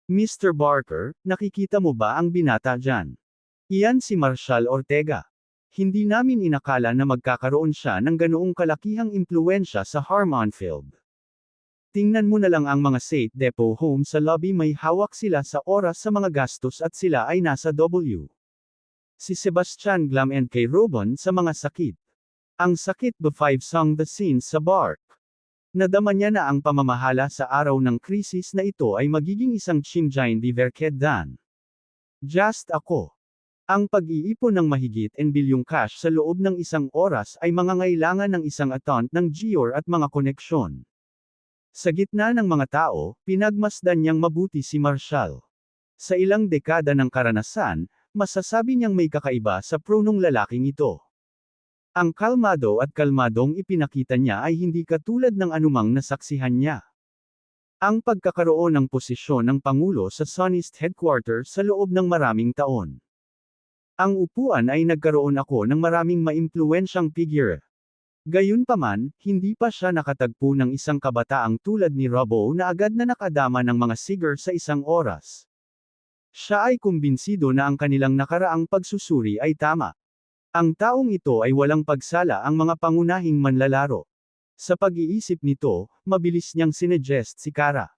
"Mr. Barker, nakikita mo ba ang binata dyan? Iyan si Marshall Ortega. Hindi namin inakala na magkakaroon siya ng ganoong kalakihang impluwensya sa Harmonfield. Tingnan mo na lang ang mga State Depot home sa lobby, may hawak sila sa oras sa mga gastos at sila ay nasa W. Si Sebastian Glam and kay Robon sa mga sakit. Ang sakit B5 song the scenes sa Bark. Nadama niya na ang pamamahala sa araw ng krisis na ito ay magiging isang chimjain di verkedan. Just ako. Ang pag-iipon ng mahigit en bilyong cash sa loob ng isang oras ay mangangailangan ng isang account ng Gior at mga koneksyon. Sa gitna ng mga tao, pinagmasdan niyang mabuti si Marshall. Sa ilang dekada ng karanasan, masasabi niyang may kakaiba sa pronong lalaking ito. Ang kalmado at kalmadong ipinakita niya ay hindi katulad ng anumang nasaksihan niya. Ang pagkakaroon ng posisyon ng Pangulo sa Sonist Headquarters sa loob ng maraming taon. Ang upuan ay nagkaroon ako ng maraming maimpluwensyang figure. Gayunpaman, hindi pa siya nakatagpo ng isang kabataang tulad ni Robo na agad na nakadama ng mga sigar sa isang oras. Siya ay kumbinsido na ang kanilang nakaraang pagsusuri ay tama. Ang taong ito ay walang pagsala ang mga pangunahing manlalaro. Sa pag-iisip nito, mabilis niyang sinuggest si Kara.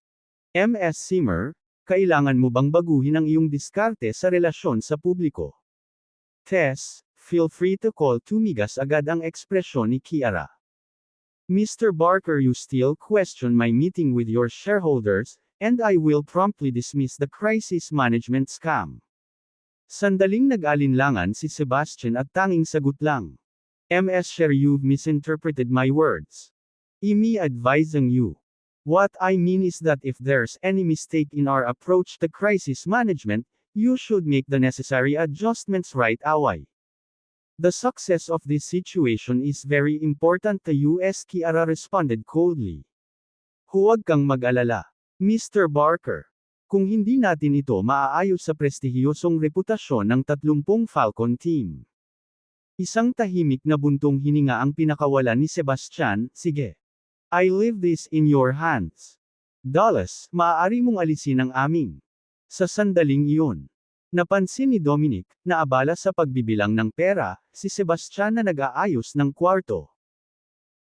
Ms. Simmer, kailangan mo bang baguhin ang iyong diskarte sa relasyon sa publiko? Tess, feel free to call tumigas agad ang ekspresyon ni Kiara. Mr. Barker, you still question my meeting with your shareholders, and I will promptly dismiss the crisis management scam. Sandaling nag-alinlangan si Sebastian at tanging sagot lang. Ms. Sher, you've misinterpreted my words. Imi advising you. What I mean is that if there's any mistake in our approach to crisis management, you should make the necessary adjustments right away. The success of this situation is very important to us, Kiara responded coldly. Huwag kang mag-alala, Mr. Barker. Kung hindi natin ito maaayos sa prestihiyosong reputasyon ng 30 Falcon team. Isang tahimik na buntong hininga ang pinakawalan ni Sebastian, sige. I leave this in your hands. Dallas, maaari mong alisin ang aming. Sa sandaling iyon. Napansin ni Dominic, na abala sa pagbibilang ng pera, si Sebastian na nag-aayos ng kwarto.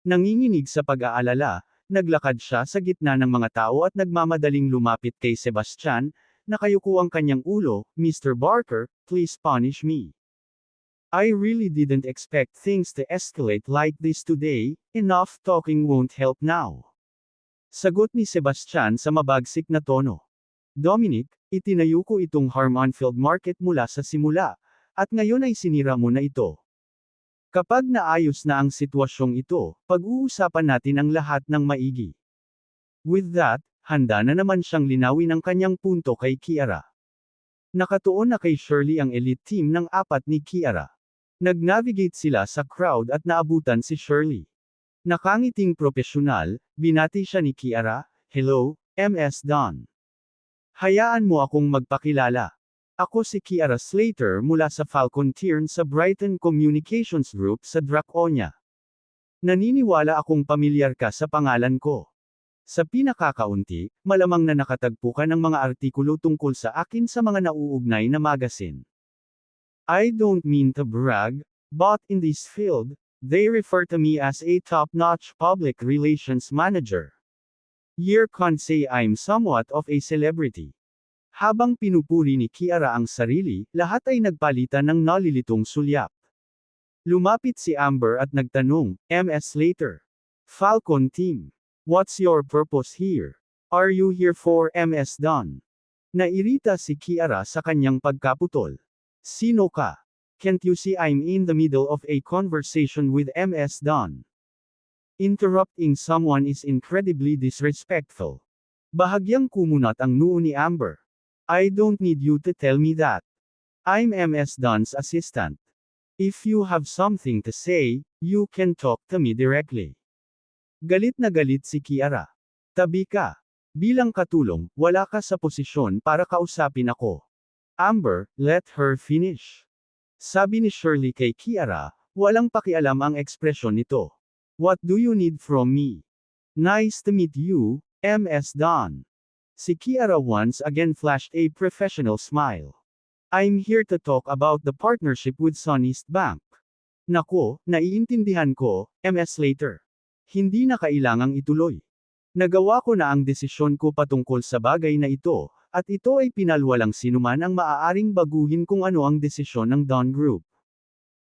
Nanginginig sa pag-aalala, naglakad siya sa gitna ng mga tao at nagmamadaling lumapit kay Sebastian, nakayuko ang kanyang ulo, Mr. Barker, please punish me. I really didn't expect things to escalate like this today, enough talking won't help now. Sagot ni Sebastian sa mabagsik na tono. Dominic, itinayo ko itong Harmonfield Market mula sa simula, at ngayon ay sinira mo na ito. Kapag naayos na ang sitwasyong ito, pag-uusapan natin ang lahat ng maigi. With that, handa na naman siyang linawin ang kanyang punto kay Kiara. Nakatuon na kay Shirley ang elite team ng apat ni Kiara. Nag-navigate sila sa crowd at naabutan si Shirley. Nakangiting profesional, binati siya ni Kiara, "Hello, Ms. Don. Hayaan mo akong magpakilala. Ako si Kiara Slater mula sa Falcon Tiern sa Brighton Communications Group sa Draconia. Naniniwala akong pamilyar ka sa pangalan ko. Sa pinakakaunti, malamang na nakatagpo ka ng mga artikulo tungkol sa akin sa mga nauugnay na magazine. I don't mean to brag, but in this field, they refer to me as a top-notch public relations manager. You can say I'm somewhat of a celebrity." Habang pinupuri ni Kiara ang sarili, lahat ay nagpalitan ng nalilitong sulyap. Lumapit si Amber at nagtanong, "Ms. Slater. Falcon team. What's your purpose here? Are you here for Ms. Don?" Nairita si Kiara sa kanyang pagkaputol. "Sino ka? Can't you see I'm in the middle of a conversation with Ms. Don? Interrupting someone is incredibly disrespectful." Bahagyang kumunat ang noo ni Amber. "I don't need you to tell me that. I'm Ms. Don's assistant. If you have something to say, you can talk to me directly." Galit na galit si Kiara. "Tabi ka. Bilang katulong, wala ka sa posisyon para kausapin ako." "Amber, let her finish." Sabi ni Shirley kay Kiara, walang pakialam ang ekspresyon nito. "What do you need from me?" "Nice to meet you, Ms. Don." Si Kiara once again flashed a professional smile. "I'm here to talk about the partnership with Sonist Bank." "Nako, naiintindihan ko, Ms. Slater. Hindi na kailangang ituloy." Nagawa ko na ang desisyon ko patungkol sa bagay na ito, at ito ay pinalwalang sinuman ang maaaring baguhin kung ano ang desisyon ng Dawn Group.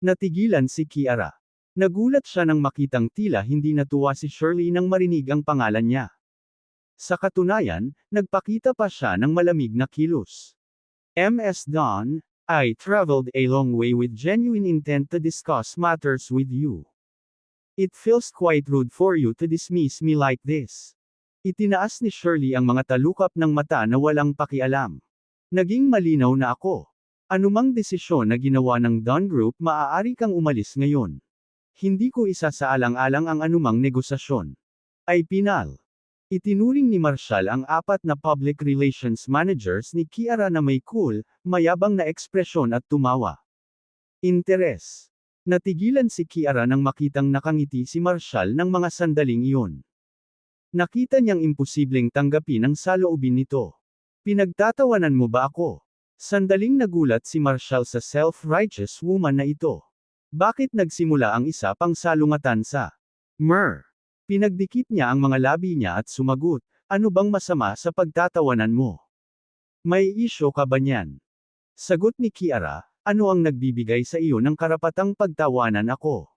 Natigilan si Kiara. Nagulat siya nang makitang tila hindi natuwa si Shirley nang marinig ang pangalan niya. Sa katunayan, nagpakita pa siya ng malamig na kilos. Ms. Dawn, I traveled a long way with genuine intent to discuss matters with you. It feels quite rude for you to dismiss me like this. Itinaas ni Shirley ang mga talukap ng mata na walang pakialam. Naging malinaw na ako. Anumang desisyon na ginawa ng Dawn Group, maaari kang umalis ngayon. Hindi ko isasaalang-alang ang anumang negosasyon. Ay pinal. Itinuring ni Marshall ang apat na public relations managers ni Kiara na may cool, mayabang na ekspresyon at tumawa. Interes. Natigilan si Kiara nang makitang nakangiti si Marshall ng mga sandaling iyon. Nakita niyang imposibleng tanggapin ang saloobin nito. Pinagtatawanan mo ba ako? Sandaling nagulat si Marshall sa self-righteous woman na ito. Bakit nagsimula ang isa pang salungatan sa Mer? Pinagdikit niya ang mga labi niya at sumagot, ano bang masama sa pagtatawanan mo? May isyo ka ba niyan? Sagot ni Kiara, ano ang nagbibigay sa iyo ng karapatang pagtawanan ako?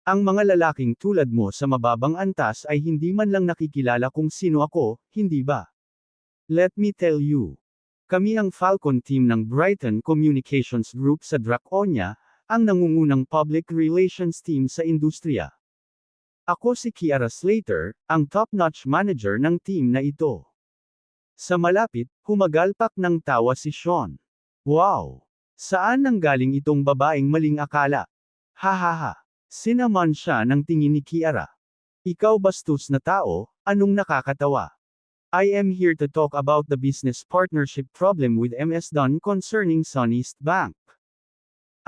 Ang mga lalaking tulad mo sa mababang antas ay hindi man lang nakikilala kung sino ako, hindi ba? Let me tell you. Kami ang Falcon team ng Brighton Communications Group sa Draconia, ang nangungunang public relations team sa industriya. Ako si Kiara Slater, ang top-notch manager ng team na ito. Sa malapit, humagalpak ng tawa si Sean. Wow! Saan nanggaling itong babaeng maling akala? Hahaha. Sinaman siya ng tingin ni Kiara. Ikaw bastos na tao, anong nakakatawa? I am here to talk about the business partnership problem with MS Dawn concerning SunEast Bank.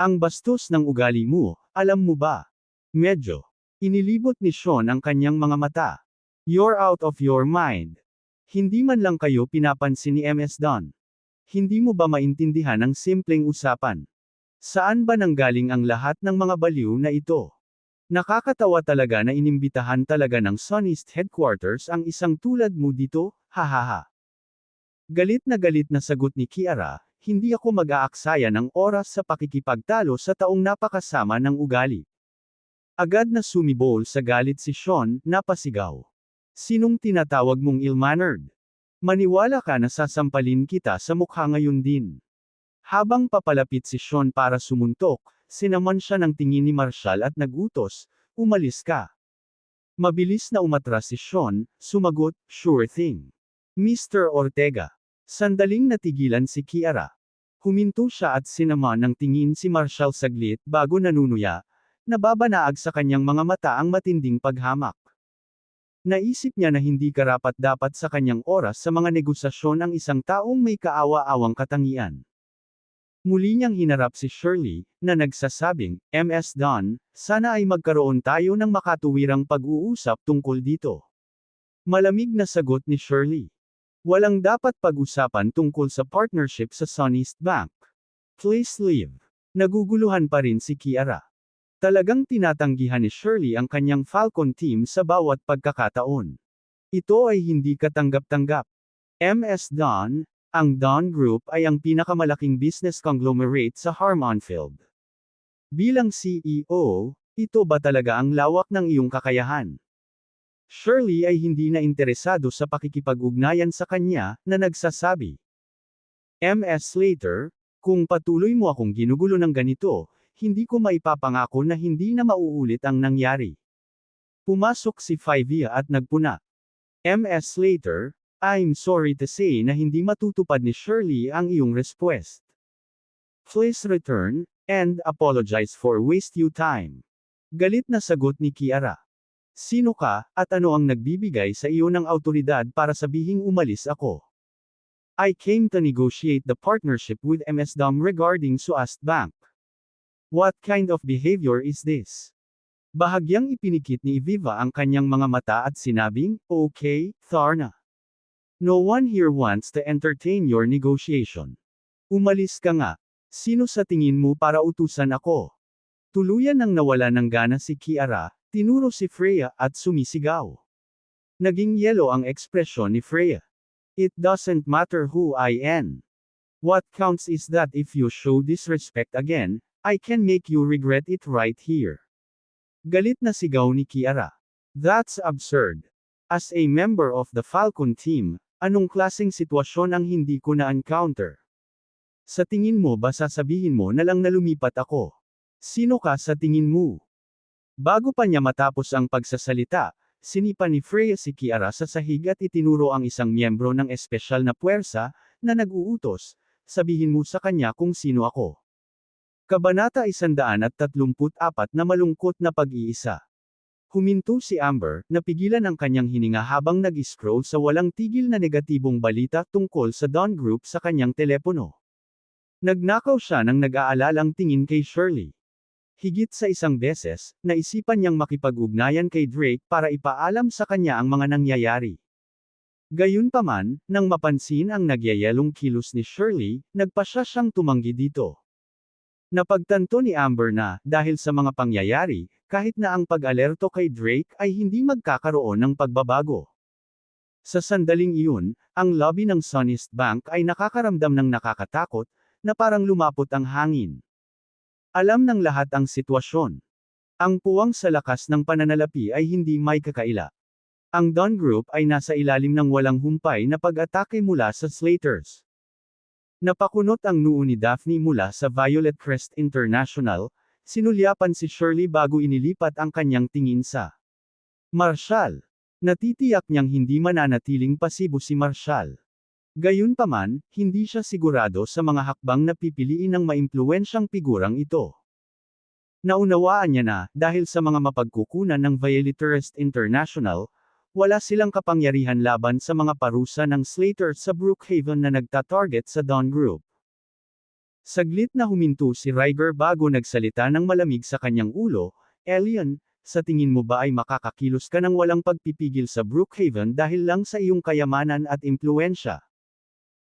Ang bastos ng ugali mo, alam mo ba? Medyo. Inilibot ni Sean ang kanyang mga mata. You're out of your mind. Hindi man lang kayo pinapansin ni MS Dawn. Hindi mo ba maintindihan ang simpleng usapan? Saan ba nanggaling ang lahat ng mga baliw na ito? Nakakatawa talaga na inimbitahan talaga ng SunEast headquarters ang isang tulad mo dito, hahaha. Galit na sagot ni Kiara, hindi ako mag-aaksaya ng oras sa pakikipagtalo sa taong napakasama ng ugali. Agad na sumibol sa galit si Sean, napasigaw. Sinong tinatawag mong ill-mannered? Maniwala ka na sasampalin kita sa mukha ngayon din. Habang papalapit si Sean para sumuntok, sinaman siya ng tingin ni Marshall at nagutos, umalis ka. Mabilis na umatras si Sean, sumagot, sure thing. Mr. Ortega. Sandaling natigilan si Kiara. Huminto siya at sinaman ng tingin si Marshall saglit bago nanunuya, nababanaag sa kanyang mga mata ang matinding paghamak. Naisip niya na hindi karapat-dapat sa kanyang oras sa mga negosasyon ang isang taong may kaawa-awang katangian. Muli niyang hinarap si Shirley, na nagsasabing, Ms. Dawn, sana ay magkaroon tayo ng makatuwirang pag-uusap tungkol dito. Malamig na sagot ni Shirley. Walang dapat pag-usapan tungkol sa partnership sa SunEast Bank. Please leave. Naguguluhan pa rin si Kiara. Talagang tinatanggihan ni Shirley ang kanyang Falcon team sa bawat pagkakataon. Ito ay hindi katanggap-tanggap. Ms. Dawn, ang Dawn Group ay ang pinakamalaking business conglomerate sa Harmonfield. Bilang CEO, ito ba talaga ang lawak ng iyong kakayahan? Shirley ay hindi na interesado sa pakikipag-ugnayan sa kanya, na nagsasabi. Ms. Slater, kung patuloy mo akong ginugulo ng ganito, hindi ko maipapangako na hindi na mauulit ang nangyari. Pumasok si Fivia at nagpuna. Ms. Slater, I'm sorry to say na hindi matutupad ni Shirley ang iyong request. Please return, and apologize for waste you time. Galit na sagot ni Kiara. Sino ka, at ano ang nagbibigay sa iyo ng awtoridad para sabihing umalis ako? I came to negotiate the partnership with MS Dawn regarding SunEast Bank. What kind of behavior is this? Bahagyang ipinikit ni Viva ang kanyang mga mata at sinabing, okay, Tharna. No one here wants to entertain your negotiation. Umalis ka nga. Sino sa tingin mo para utusan ako? Tuluyan nang nawala ng gana si Kiara, tinuro si Freya at sumisigaw. Naging yelo ang ekspresyon ni Freya. It doesn't matter who I am. What counts is that if you show disrespect again, I can make you regret it right here. Galit na sigaw ni Kiara. That's absurd. As a member of the Falcon team, anong klaseng sitwasyon ang hindi ko na-encounter? Sa tingin mo ba sasabihin mo na lang na lumipat ako? Sino ka sa tingin mo? Bago pa niya matapos ang pagsasalita, sinipa ni Freya si Kiara sa sahig at itinuro ang isang miyembro ng espesyal na puwersa, na nag-uutos, sabihin mo sa kanya kung sino ako. Kabanata 134 na malungkot na pag-iisa. Huminto si Amber, napigilan ang kanyang hininga habang nag-scroll sa walang tigil na negatibong balita tungkol sa Dawn Group sa kanyang telepono. Nagnakaw siya ng nag-aalalang tingin kay Shirley. Higit sa isang beses, naisipan niyang makipag-ugnayan kay Drake para ipaalam sa kanya ang mga nangyayari. Gayunpaman, nang mapansin ang nagyayelong kilos ni Shirley, nagpasya siyang tumanggi dito. Napagtanto ni Amber na, dahil sa mga pangyayari, kahit na ang pag-alerto kay Drake ay hindi magkakaroon ng pagbabago. Sa sandaling iyon, ang lobby ng Sunnest Bank ay nakakaramdam ng nakakatakot, na parang lumapot ang hangin. Alam ng lahat ang sitwasyon. Ang puwang sa lakas ng pananalapi ay hindi may kakaila. Ang Dawn Group ay nasa ilalim ng walang humpay na pag-atake mula sa Slaters. Napakunot ang noo ni Daphne mula sa Violet Crest International, sinulyapan si Shirley bago inilipat ang kanyang tingin sa Marshall. Natitiyak niyang hindi mananatiling pasibo si Marshall. Gayunpaman, hindi siya sigurado sa mga hakbang na pipiliin ng maimpluwensyang figurang ito. Naunawaan niya na, dahil sa mga mapagkukunan ng Violet Crest International, wala silang kapangyarihan laban sa mga parusa ng Slater sa Brookhaven na nagta-target sa Dawn Group. Saglit na huminto si Ryger bago nagsalita ng malamig sa kanyang ulo, Elian, sa tingin mo ba ay makakakilos ka ng walang pagpipigil sa Brookhaven dahil lang sa iyong kayamanan at impluwensya?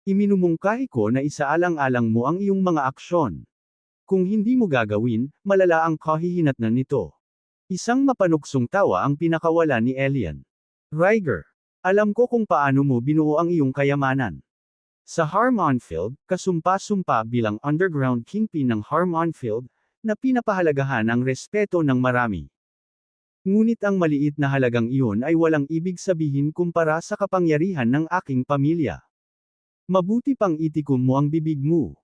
Iminumungkahi ko na isaalang-alang mo ang iyong mga aksyon. Kung hindi mo gagawin, malala ang kahihinatnan nito. Isang mapanuksong tawa ang pinakawala ni Elian. Ryger, alam ko kung paano mo binuo ang iyong kayamanan. Sa Harmonfield, kasumpa-sumpa bilang underground kingpin ng Harmonfield, na pinapahalagahan ang respeto ng marami. Ngunit ang maliit na halagang iyon ay walang ibig sabihin kumpara sa kapangyarihan ng aking pamilya. Mabuti pang itikom mo ang bibig mo.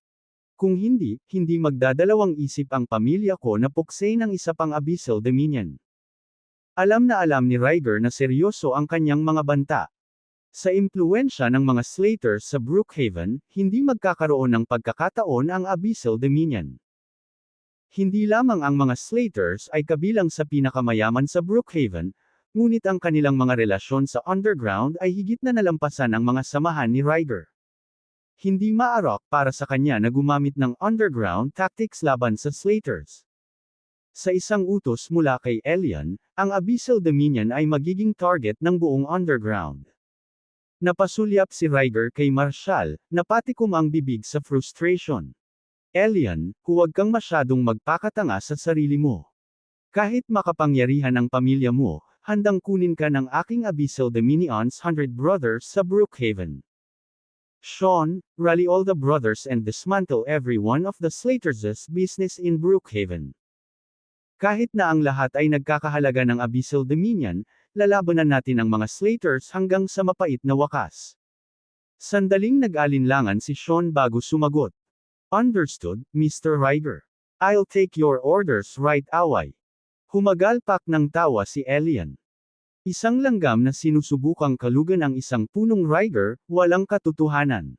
Kung hindi, hindi magdadalawang isip ang pamilya ko na puksain ng isa pang Abyssal Dominion. Alam na alam ni Ryger na seryoso ang kanyang mga banta. Sa impluwensya ng mga Slaters sa Brookhaven, hindi magkakaroon ng pagkakataon ang Abyssal Dominion. Hindi lamang ang mga Slaters ay kabilang sa pinakamayaman sa Brookhaven, ngunit ang kanilang mga relasyon sa underground ay higit na nalampasan ang mga samahan ni Ryger. Hindi maarok para sa kanya na gumamit ng underground tactics laban sa Slaters. Sa isang utos mula kay Elian, ang Abyssal Dominion ay magiging target ng buong underground. Napasulyap si Ryger kay Marshall, napatikom ang bibig sa frustration. Elian, huwag kang masyadong magpakatanga sa sarili mo. Kahit makapangyarihan ang pamilya mo, handang kunin ka ng aking Abyssal Dominion's 100 brothers sa Brookhaven. Sean, rally all the brothers and dismantle every one of the Slaters' business in Brookhaven. Kahit na ang lahat ay nagkakahalaga ng Abyssal Dominion, lalabanan natin ang mga Slaters hanggang sa mapait na wakas. Sandaling nag-alinlangan si Sean bago sumagot. Understood, Mr. Ryger. I'll take your orders right away. Humagalpak ng tawa si Elian. Isang langgam na sinusubukang kalugan ang isang punong Ryger, walang katotohanan.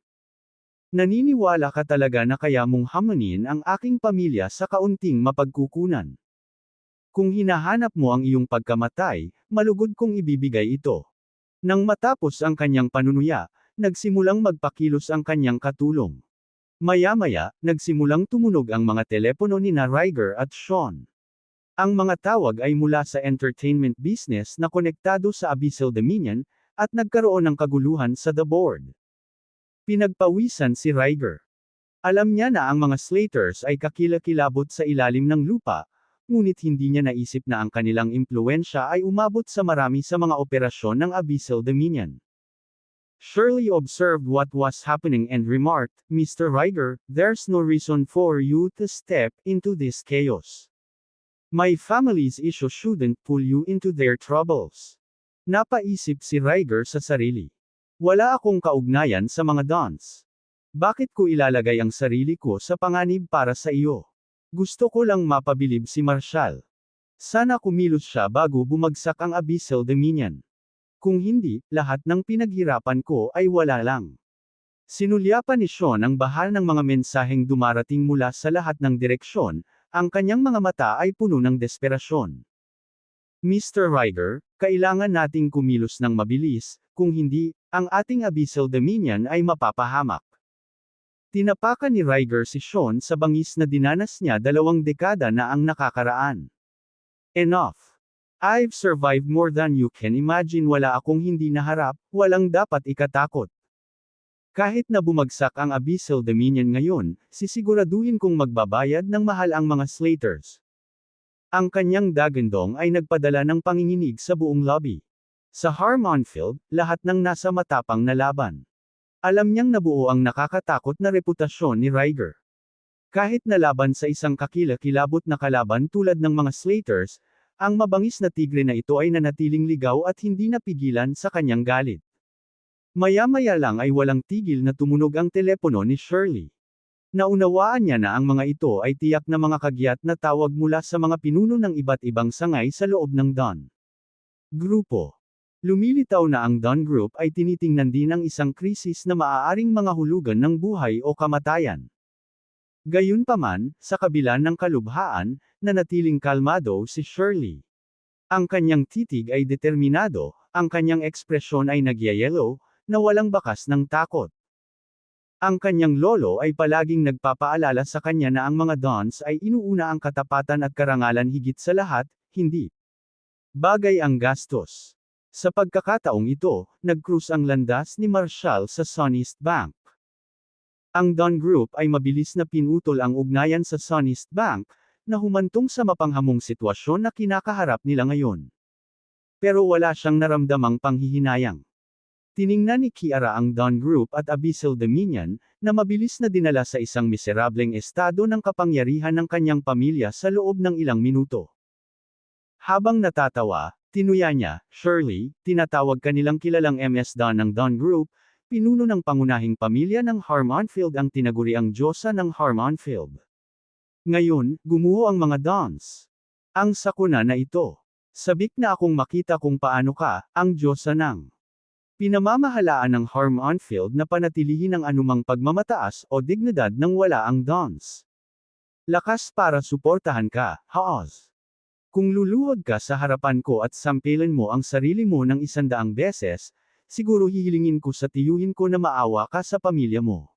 Naniniwala ka talaga na kaya mong hamanin ang aking pamilya sa kaunting mapagkukunan. Kung hinahanap mo ang iyong pagkamatay, malugod kong ibibigay ito. Nang matapos ang kanyang panunuya, nagsimulang magpakilos ang kanyang katulong. Maya-maya, nagsimulang tumunog ang mga telepono ni Ryger at Sean. Ang mga tawag ay mula sa entertainment business na konektado sa Abyssal Dominion, at nagkaroon ng kaguluhan sa The Board. Pinagpawisan si Ryger. Alam niya na ang mga Slaters ay kakilakilabot sa ilalim ng lupa, ngunit hindi niya naisip na ang kanilang impluwensya ay umabot sa marami sa mga operasyon ng Abyssal Dominion. Shirley observed what was happening and remarked, "Mr. Riger, there's no reason for you to step into this chaos. My family's issue shouldn't pull you into their troubles." Napaisip si Riger sa sarili. Wala akong kaugnayan sa mga dons. Bakit ko ilalagay ang sarili ko sa panganib para sa iyo? Gusto ko lang mapabilib si Marshall. Sana kumilos siya bago bumagsak ang Abyssal Dominion. Kung hindi, lahat ng pinaghirapan ko ay wala lang. Sinulyapan ni Sean ang bahal ng mga mensaheng dumarating mula sa lahat ng direksyon, ang kanyang mga mata ay puno ng desperasyon. Mr. Riger, kailangan nating kumilos ng mabilis, kung hindi, ang ating Abyssal Dominion ay mapapahamak. Tinapakan ni Riger si Sean sa bangis na dinanas niya 2 dekada na ang nakakaraan. Enough. I've survived more than you can imagine. Wala akong hindi naharap, walang dapat ikatakot. Kahit na bumagsak ang Abyssal Dominion ngayon, sisiguraduhin kong magbabayad ng mahal ang mga Slaters. Ang kanyang dagandong ay nagpadala ng panginginig sa buong lobby. Sa Harmonfield, lahat ng nasa matapang na laban. Alam niyang nabuo ang nakakatakot na reputasyon ni Riger. Kahit nalaban sa isang kakilakilabot na kalaban tulad ng mga Slaters, ang mabangis na tigre na ito ay nanatiling ligaw at hindi napigilan sa kanyang galit. Maya-maya lang ay walang tigil na tumunog ang telepono ni Shirley. Naunawaan niya na ang mga ito ay tiyak na mga kagyat na tawag mula sa mga pinuno ng iba't ibang sangay sa loob ng Dawn Grupo. Lumilitaw na ang Dawn Group ay tinitingnan din ang isang krisis na maaaring mga hulugan ng buhay o kamatayan. Gayunpaman, sa kabila ng kalubhaan, nanatiling kalmado si Shirley. Ang kanyang titig ay determinado, ang kanyang ekspresyon ay nagyayelo, na walang bakas ng takot. Ang kanyang lolo ay palaging nagpapaalala sa kanya na ang mga dons ay inuuna ang katapatan at karangalan higit sa lahat, hindi bagay ang gastos. Sa pagkakataong ito, nag-cruise ang landas ni Marshall sa Sunnist Bank. Ang Dawn Group ay mabilis na pinutol ang ugnayan sa Sunnist Bank, na humantong sa mapanghamong sitwasyon na kinakaharap nila ngayon. Pero wala siyang naramdamang panghihinayang. Tiningnan ni Kiara ang Dawn Group at Abyssal Dominion, na mabilis na dinala sa isang miserableng estado ng kapangyarihan ng kanyang pamilya sa loob ng ilang minuto. Habang natatawa, tinuya niya, "Shirley, tinatawag kanilang kilalang MS Dawn ng Dawn Group, pinuno ng pangunahing pamilya ng Harmonfield ang tinaguriang Diyosa ng Harmonfield. Ngayon, gumuho ang mga Dons. Ang sakuna na ito. Sabik na akong makita kung paano ka, ang Diyosa ng pinamamahalaan ng Harmonfield na panatilihin ang anumang pagmamataas o dignidad nang wala ang Dons. Lakas para suportahan ka, Haoz. Kung luluhod ka sa harapan ko at sampilin mo ang sarili mo ng 100 beses, siguro hihilingin ko sa tiyuhin ko na maawa ka sa pamilya mo.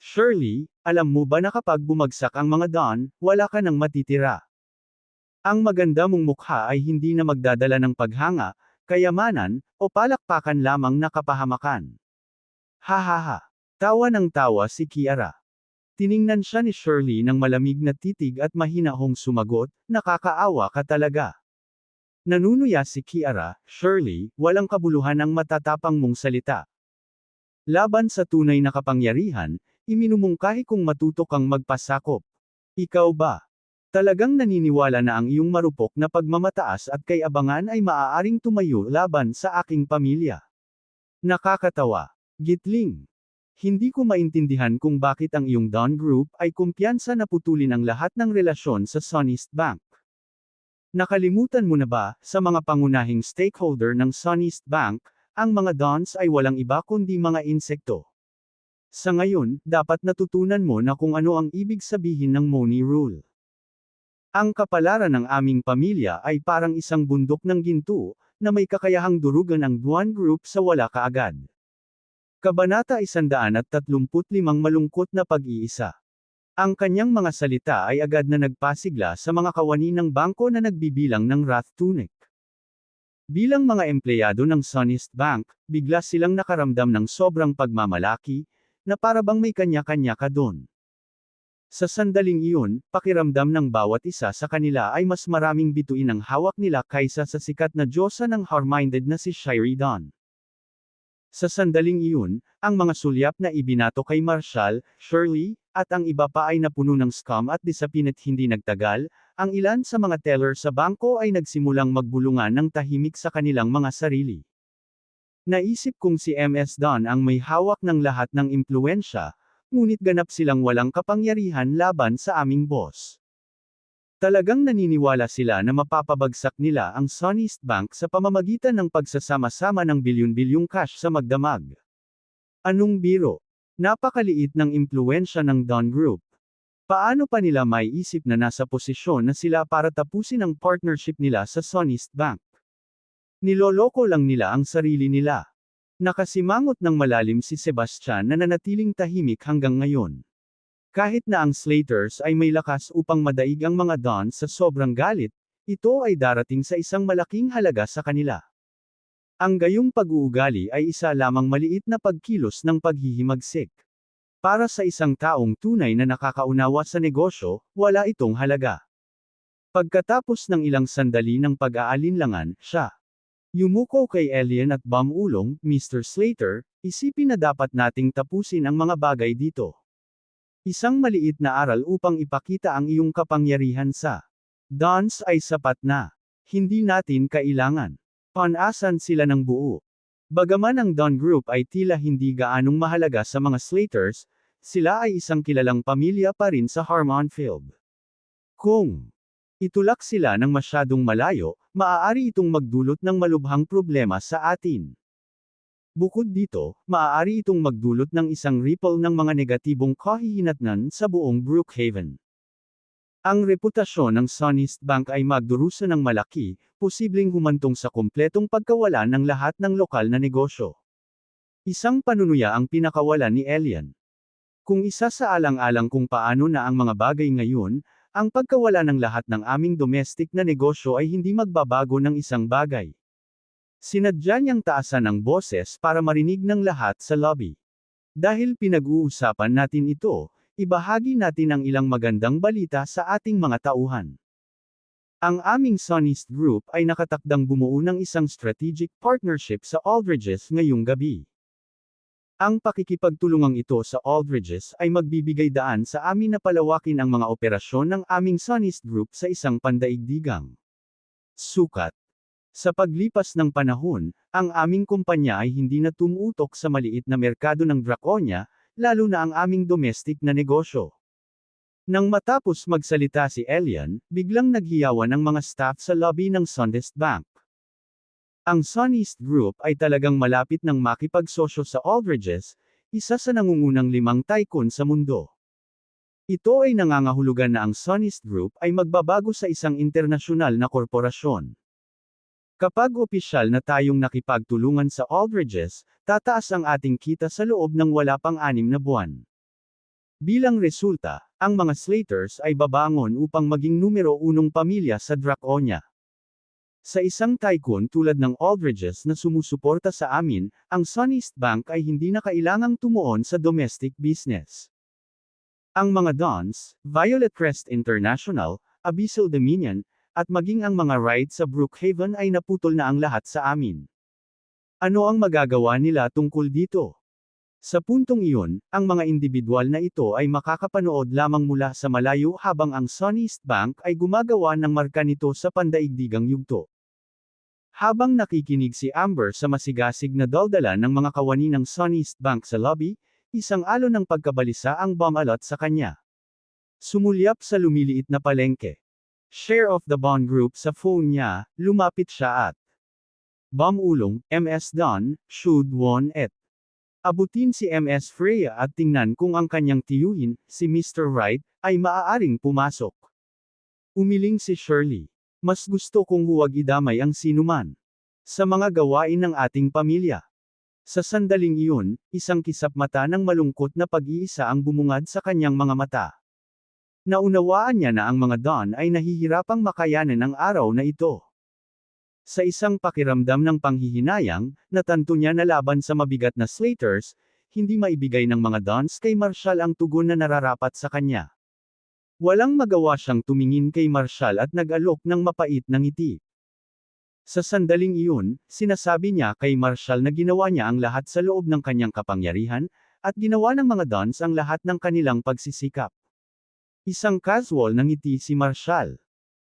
Shirley, alam mo ba na kapag bumagsak ang mga Dawn, wala ka nang matitira? Ang maganda mong mukha ay hindi na magdadala ng paghanga, kayamanan, o palakpakan lamang na kapahamakan." Hahaha. Tawa ng tawa si Kiara. Tiningnan siya ni Shirley ng malamig na titig at mahinahong sumagot, "Nakakaawa ka talaga." Nanunuya si Kiara, "Shirley, walang kabuluhan ang matatapang mong salita. Laban sa tunay na kapangyarihan, iminumungkahi kong matuto kang magpasakop. Ikaw ba? Talagang naniniwala na ang iyong marupok na pagmamataas at kayabangan ay maaaring tumayo laban sa aking pamilya? Nakakatawa. Gitling. Hindi ko maintindihan kung bakit ang iyong Dawn Group ay kumpiyansa na putulin ang lahat ng relasyon sa Sunnist Bank. Nakalimutan mo na ba, sa mga pangunahing stakeholder ng Sunnist Bank, ang mga Dons ay walang iba kundi mga insekto. Sa ngayon, dapat natutunan mo na kung ano ang ibig sabihin ng Money Rule. Ang kapalaran ng aming pamilya ay parang isang bundok ng ginto, na may kakayahang durugan ang Dawn Group sa wala kaagad. Kabanata 135 Malungkot na pag-iisa. Ang kanyang mga salita ay agad na nagpasigla sa mga kawani ng bangko na nagbibilang ng Wrath Tunic. Bilang mga empleyado ng Sunnist Bank, bigla silang nakaramdam ng sobrang pagmamalaki, na parabang may kanya-kanya ka doon. Sa sandaling iyon, pakiramdam ng bawat isa sa kanila ay mas maraming bituin ang hawak nila kaysa sa sikat na diyosa ng hard-minded na si Sheridan. Sa sandaling iyon, ang mga sulyap na ibinato kay Marshall, Shirley, at ang iba pa ay napuno ng scam at disapin at hindi nagtagal, ang ilan sa mga teller sa bangko ay nagsimulang magbulungan ng tahimik sa kanilang mga sarili. Naisip kong si MS Don ang may hawak ng lahat ng impluwensya, ngunit ganap silang walang kapangyarihan laban sa aming boss. Talagang naniniwala sila na mapapabagsak nila ang Sun East Bank sa pamamagitan ng pagsasama-sama ng bilyon-bilyong cash sa magdamag. Anong biro? Napakaliit ng impluwensya ng Don Group. Paano pa nila maiisip na nasa posisyon na sila para tapusin ang partnership nila sa Sun East Bank? Niloloko lang nila ang sarili nila. Nakasimangot ng malalim si Sebastian na nanatiling tahimik hanggang ngayon. Kahit na ang Slaters ay may lakas upang madaig ang mga Dons sa sobrang galit, ito ay darating sa isang malaking halaga sa kanila. Ang gayong pag-uugali ay isa lamang maliit na pagkilos ng paghihimagsik. Para sa isang taong tunay na nakakaunawa sa negosyo, wala itong halaga. Pagkatapos ng ilang sandali ng pag-aalinlangan, siya yumuko kay Elian at Bamulong, Mr. Slater, isipin na dapat nating tapusin ang mga bagay dito. Isang maliit na aral upang ipakita ang iyong kapangyarihan sa Dons ay sapat na. Hindi natin kailangan. Panasan sila ng buo. Bagaman ang Don Group ay tila hindi gaanong mahalaga sa mga Slaters, sila ay isang kilalang pamilya pa rin sa Harmonfield. Kung itulak sila ng masyadong malayo, maaari itong magdulot ng malubhang problema sa atin. Bukod dito, maaari itong magdulot ng isang ripple ng mga negatibong kahihinatnan sa buong Brookhaven. Ang reputasyon ng Sun East Bank ay magdurusa ng malaki, posibleng humantong sa kumpletong pagkawala ng lahat ng lokal na negosyo. Isang panunuya ang pinakawalan ni Elian. Kung isa sa alang-alang kung paano na ang mga bagay ngayon, ang pagkawala ng lahat ng aming domestic na negosyo ay hindi magbabago ng isang bagay. Sinadya niyang taasan ang boses para marinig ng lahat sa lobby. Dahil pinag-uusapan natin ito, ibahagi natin ang ilang magandang balita sa ating mga tauhan. Ang aming Sun East Group ay nakatakdang bumuo ng isang strategic partnership sa Aldridges ngayong gabi. Ang pakikipagtulungang ito sa Aldridges ay magbibigay daan sa amin na palawakin ang mga operasyon ng aming Sun East Group sa isang pandaigdigang sukat. Sa paglipas ng panahon, ang aming kumpanya ay hindi na tumutok sa maliit na merkado ng Draconia, lalo na ang aming domestic na negosyo. Nang matapos magsalita si Elian, biglang naghiyawan ang mga staff sa lobby ng Sun East Bank. Ang Sun East Group ay talagang malapit ng makipagsosyo sa Aldridges, isa sa nangungunang 5 tycoon sa mundo. Ito ay nangangahulugan na ang Sun East Group ay magbabago sa isang internasyonal na korporasyon. Kapag opisyal na tayong nakipagtulungan sa Aldridges, tataas ang ating kita sa loob ng wala pang 6 na buwan. Bilang resulta, ang mga Slaters ay babangon upang maging numero 1 pamilya sa Draconia. Sa isang tycoon tulad ng Aldridges na sumusuporta sa amin, ang Sun East Bank ay hindi na kailangang tumuon sa domestic business. Ang mga Dons, Violet Crest International, Abyssal Dominion, at maging ang mga rights sa Brookhaven ay naputol na ang lahat sa amin. Ano ang magagawa nila tungkol dito? Sa puntong iyon, ang mga individual na ito ay makakapanood lamang mula sa malayo habang ang Sun East Bank ay gumagawa ng marka nito sa pandaigdigang yugto. Habang nakikinig si Amber sa masigasig na daldalan ng mga kawani ng Sun East Bank sa lobby, isang alon ng pagkabalisa ang bumalot sa kanya. Sumulyap sa lumiliit na palengke. Share of the Bond Group sa phone niya, lumapit siya at Bamulong, MS Don, should won et. Abutin si MS Freya at tingnan kung ang kanyang tiyuhin, si Mr. Wright, ay maaaring pumasok. Umiling si Shirley. Mas gusto kong huwag idamay ang sinuman sa mga gawain ng ating pamilya. Sa sandaling iyon, isang kisap mata ng malungkot na pag-iisa ang bumungad sa kanyang mga mata. Naunawaan niya na ang mga Don ay nahihirapang makayanan ang araw na ito. Sa isang pakiramdam ng panghihinayang, natanto niya na laban sa mabigat na Slaters, hindi maibigay ng mga Dons kay Marshall ang tugon na nararapat sa kanya. Walang magawa siyang tumingin kay Marshall at nag-alok ng mapait na ngiti. Sa sandaling iyon, sinasabi niya kay Marshall na ginawa niya ang lahat sa loob ng kanyang kapangyarihan, at ginawa ng mga Dons ang lahat ng kanilang pagsisikap. Isang casual na ngiti si Marshall.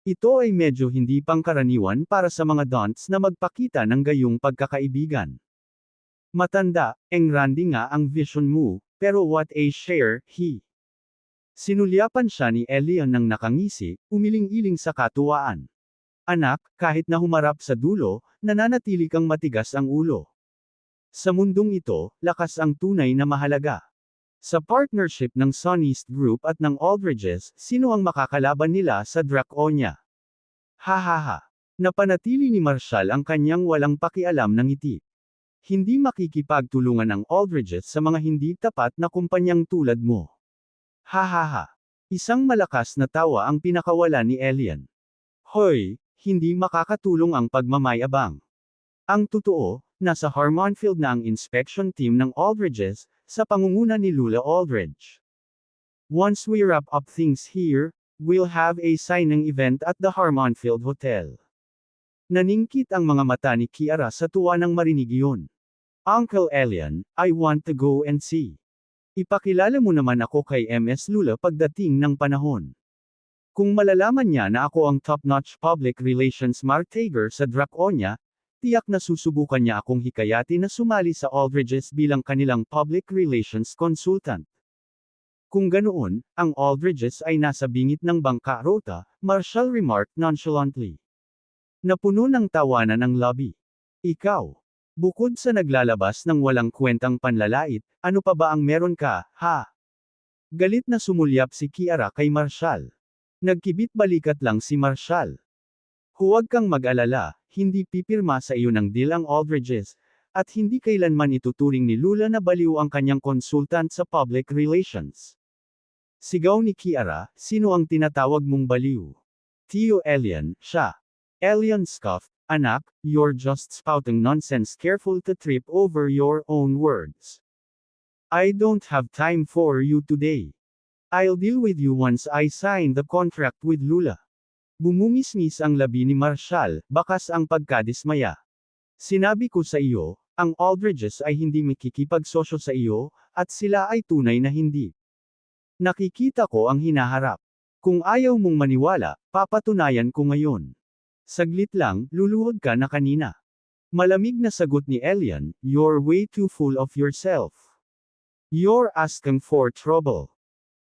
Ito ay medyo hindi pangkaraniwan para sa mga Dons na magpakita ng gayong pagkakaibigan. Matanda, engrande nga ang vision mo, pero what a share, he. Sinulyapan siya ni Elian ng nakangisi, umiling-iling sa katuwaan. Anak, kahit na humarap sa dulo, nananatili kang matigas ang ulo. Sa mundong ito, lakas ang tunay na mahalaga. Sa partnership ng Suneast Group at ng Aldridges, sino ang makakalaban nila sa Draconia? Hahaha. Napanatili ni Marshall ang kanyang walang pakialam na ngiti. Hindi makikipagtulungan ang Aldridges sa mga hindi tapat na kumpanyang tulad mo. Hahaha. Isang malakas na tawa ang pinakawala ni Elian. Hoy, hindi makakatulong ang pagmamayabang. Ang totoo, nasa Harmonfield na ang inspection team ng Aldridges, sa pangunguna ni Lula Aldridge. Once we wrap up things here, we'll have a signing event at the Harmonfield Hotel. Naningkit ang mga mata ni Kiara sa tuwa nang marinig iyon. Uncle Elian, I want to go and see. Ipakilala mo naman ako kay MS Lula pagdating ng panahon. Kung malalaman niya na ako ang top-notch public relations marketer sa Draconia, tiyak na susubukan niya akong hikayati na sumali sa Aldridges bilang kanilang public relations consultant. Kung ganoon, ang Aldridges ay nasa bingit ng bangkarota, Marshall remarked nonchalantly. Napuno ng tawanan ang lobby. Ikaw. Bukod sa naglalabas ng walang kwentang panlalait, ano pa ba ang meron ka, ha? Galit na sumulyap si Kiara kay Marshall. Nagkibit balikat lang si Marshall. Huwag kang mag-alala, hindi pipirma sa iyo ng deal ang Aldridges, at hindi kailanman ituturing ni Lula na baliw ang kanyang consultant sa public relations. Sigaw ni Kiara, sino ang tinatawag mong baliw? Tio Elian, siya. Elian scoffed, anak, you're just spouting nonsense, careful to trip over your own words. I don't have time for you today. I'll deal with you once I sign the contract with Lula. Bumungisngis ang labi ni Marshall, bakas ang pagkadismaya. Sinabi ko sa iyo, ang Aldridges ay hindi makikipagsosyo sa iyo, at sila ay tunay na hindi. Nakikita ko ang hinaharap. Kung ayaw mong maniwala, papatunayan ko ngayon. Saglit lang, luluhod ka na kanina. Malamig na sagot ni Elian, you're way too full of yourself. You're asking for trouble.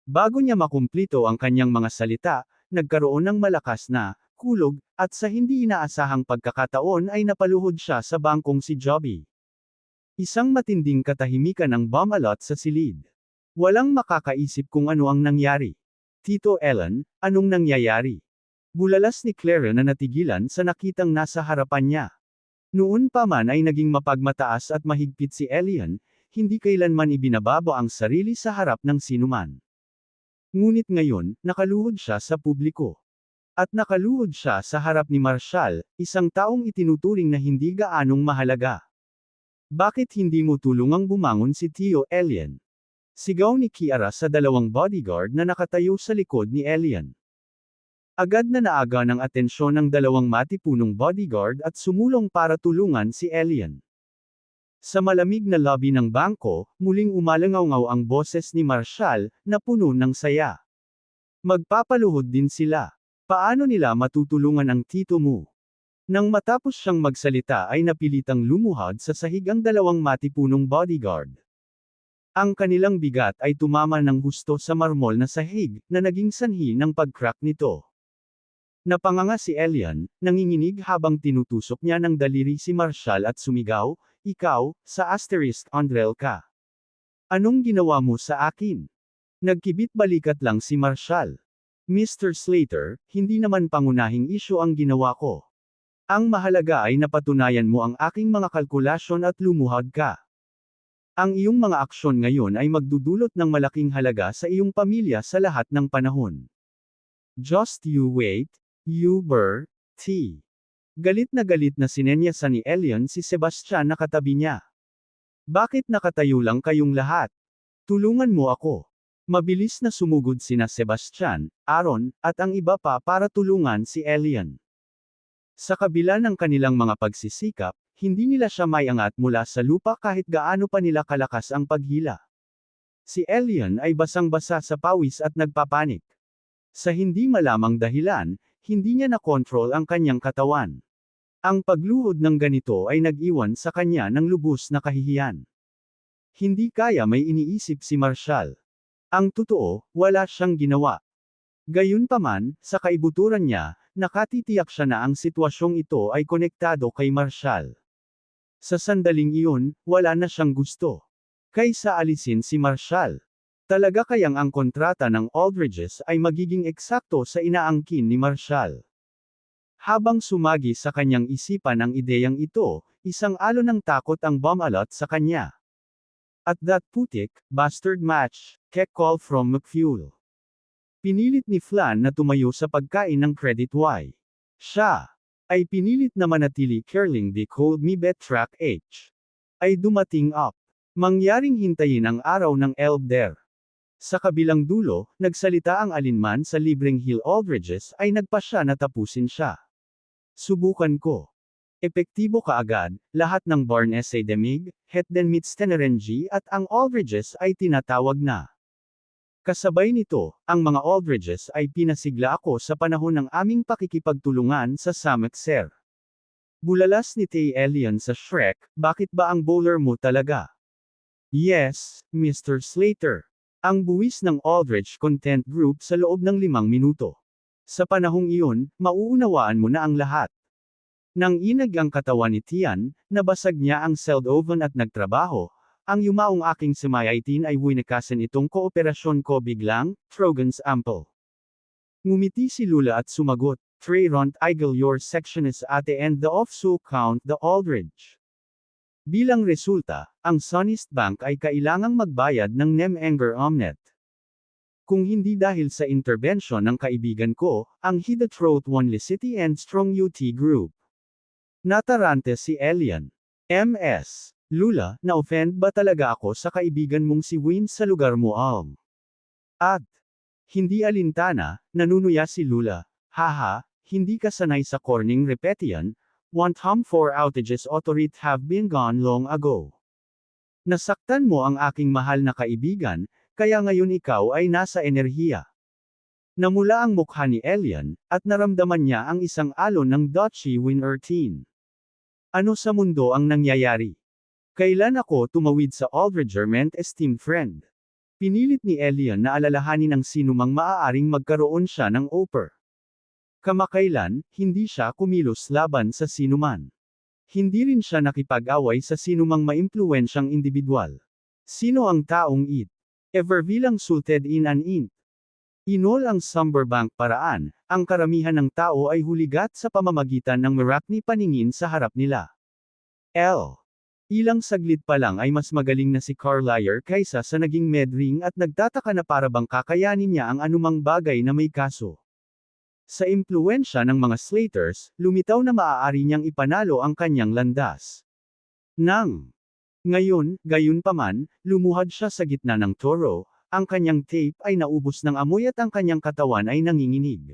Bago niya makumplito ang kanyang mga salita, nagkaroon ng malakas na kulog, at sa hindi inaasahang pagkakataon ay napaluhod siya sa bangkong si Joby. Isang matinding katahimikan ang bumalot sa silid. Walang makakaisip kung ano ang nangyari. Tito Ellen, anong nangyayari? Bulalas ni Clara na natigilan sa nakitang nasa harapan niya. Noon pa man ay naging mapagmataas at mahigpit si Elian, hindi kailanman ibinababa ang sarili sa harap ng sinuman. Ngunit ngayon, nakaluhod siya sa publiko. At nakaluhod siya sa harap ni Marshall, isang taong itinuturing na hindi gaanong mahalaga. Bakit hindi mo tulungang bumangon si Tio Elian? Sigaw ni Kiara sa dalawang bodyguard na nakatayo sa likod ni Elian. Agad na naaga ng atensyon ng dalawang matipunong bodyguard at sumulong para tulungan si Elian. Sa malamig na lobby ng bangko, muling umalangaw-ngaw ang boses ni Marshall, na puno ng saya. Magpapaluhod din sila. Paano nila matutulungan ang tito mo? Nang matapos siyang magsalita ay napilitang lumuhod sa sahig ang dalawang matipunong bodyguard. Ang kanilang bigat ay tumama ng husto sa marmol na sahig, na naging sanhi ng pag-crack nito. Napanganga si Elian, nanginginig habang tinutusok niya ng daliri si Marshall at sumigaw, ikaw, sa asterisk Andrel ka. Anong ginawa mo sa akin? Nagkibit balikat lang si Marshall. Mr. Slater, hindi naman pangunahing isyu ang ginawa ko. Ang mahalaga ay napatunayan mo ang aking mga kalkulasyon at lumuhod ka. Ang iyong mga aksyon ngayon ay magdudulot ng malaking halaga sa iyong pamilya sa lahat ng panahon. Just you wait. Uber, T. Galit na sinenyasan ni Elian si Sebastian na katabi niya. Bakit nakatayo lang kayong lahat? Tulungan mo ako. Mabilis na sumugod sina Sebastian, Aaron, at ang iba pa para tulungan si Elian. Sa kabila ng kanilang mga pagsisikap, hindi nila siya maiangat mula sa lupa kahit gaano pa nila kalakas ang paghila. Si Elian ay basang-basa sa pawis at nagpapanik. Sa hindi malamang dahilan, hindi niya nakontrol ang kanyang katawan. Ang pagluhod ng ganito ay nag-iwan sa kanya ng lubos na kahihiyan. Hindi kaya may iniisip si Marshall. Ang totoo, wala siyang ginawa. Gayunpaman, sa kaibuturan niya, nakatitiyak siya na ang sitwasyong ito ay konektado kay Marshall. Sa sandaling iyon, wala na siyang gusto. Kaysa alisin si Marshall. Talaga kayang ang kontrata ng Aldridges ay magiging eksakto sa inaangkin ni Marshall. Habang sumagi sa kanyang isipan ang ideyang ito, isang alon ng takot ang bumalot sa kanya. At that putik, bastard match, Keck call from McFuel. Pinilit ni Flan na tumayo sa pagkain ng Credit Y. Siya ay pinilit na manatili curling the cold me bet track H. Ay dumating up. Mangyaring hintayin ang araw ng Elbder. Sa kabilang dulo, nagsalita ang alinman sa libreng Hill Aldridges ay nagpasya na tapusin siya. Subukan ko. Epektibo kaagad, lahat ng Barn Essay Demig, Hetden Mitstenerenji at ang Aldridges ay tinatawag na. Kasabay nito, ang mga Aldridges ay pinasigla ako sa panahon ng aming pakikipagtulungan sa Samek Sir. Bulalas ni Tay Elian sa Shrek, bakit ba ang bowler mo talaga? Yes, Mr. Slater. Ang buwis ng Aldridge Content Group sa loob ng 5 minuto. Sa panahong iyon, mauunawaan mo na ang lahat. Nang inag ang katawan ni Tian, nabasag niya ang sealed oven at nagtrabaho. Ang yumaong aking sumayaitin ay winakasan itong kooperasyon ko biglang, Trogan's Ample. Ngumiti si Lula at sumagot, Treront Eigel your section is ate and the off so count the Aldridge. Bilang resulta, ang Sonist Bank ay kailangang magbayad ng Nem-Enger Omnet. Kung hindi dahil sa interbensyon ng kaibigan ko, ang Hidatroth City and Strong UT Group. Natarante si Elian. MS. Lula, na-offend ba talaga ako sa kaibigan mong si Win sa lugar mo Alm? At, hindi alintana, nanunuya si Lula, haha, hindi ka sanay sa corning repetition, want hum 4 outages authority have been gone long ago. Nasaktan mo ang aking mahal na kaibigan, kaya ngayon ikaw ay nasa enerhiya. Namula ang mukha ni Elian, at naramdaman niya ang isang alon ng Dutchy Win-13. Ano sa mundo ang nangyayari? Kailan ako tumawid sa Aldridgerment esteemed friend? Pinilit ni Elian na alalahanin ang sinumang maaaring magkaroon siya ng offer. Kamakailan, hindi siya kumilos laban sa sinuman. Hindi rin siya nakipag-away sa sinumang maimpluwensyang individual. Sino ang taong it? Ever bilang sulted in an int? Inol ang Sumberbank paraan, ang karamihan ng tao ay huligat sa pamamagitan ng Meracni paningin sa harap nila. Ilang saglit pa lang ay mas magaling na si Carlier kaysa sa naging medring at nagtataka na parabang kakayanin niya ang anumang bagay na may kaso. Sa impluwensya ng mga Slaters, lumitaw na maaari niyang ipanalo ang kanyang landas. Ngayon, gayunpaman, lumuhad siya sa gitna ng toro, ang kanyang tape ay naubos ng amoy at ang kanyang katawan ay nanginginig.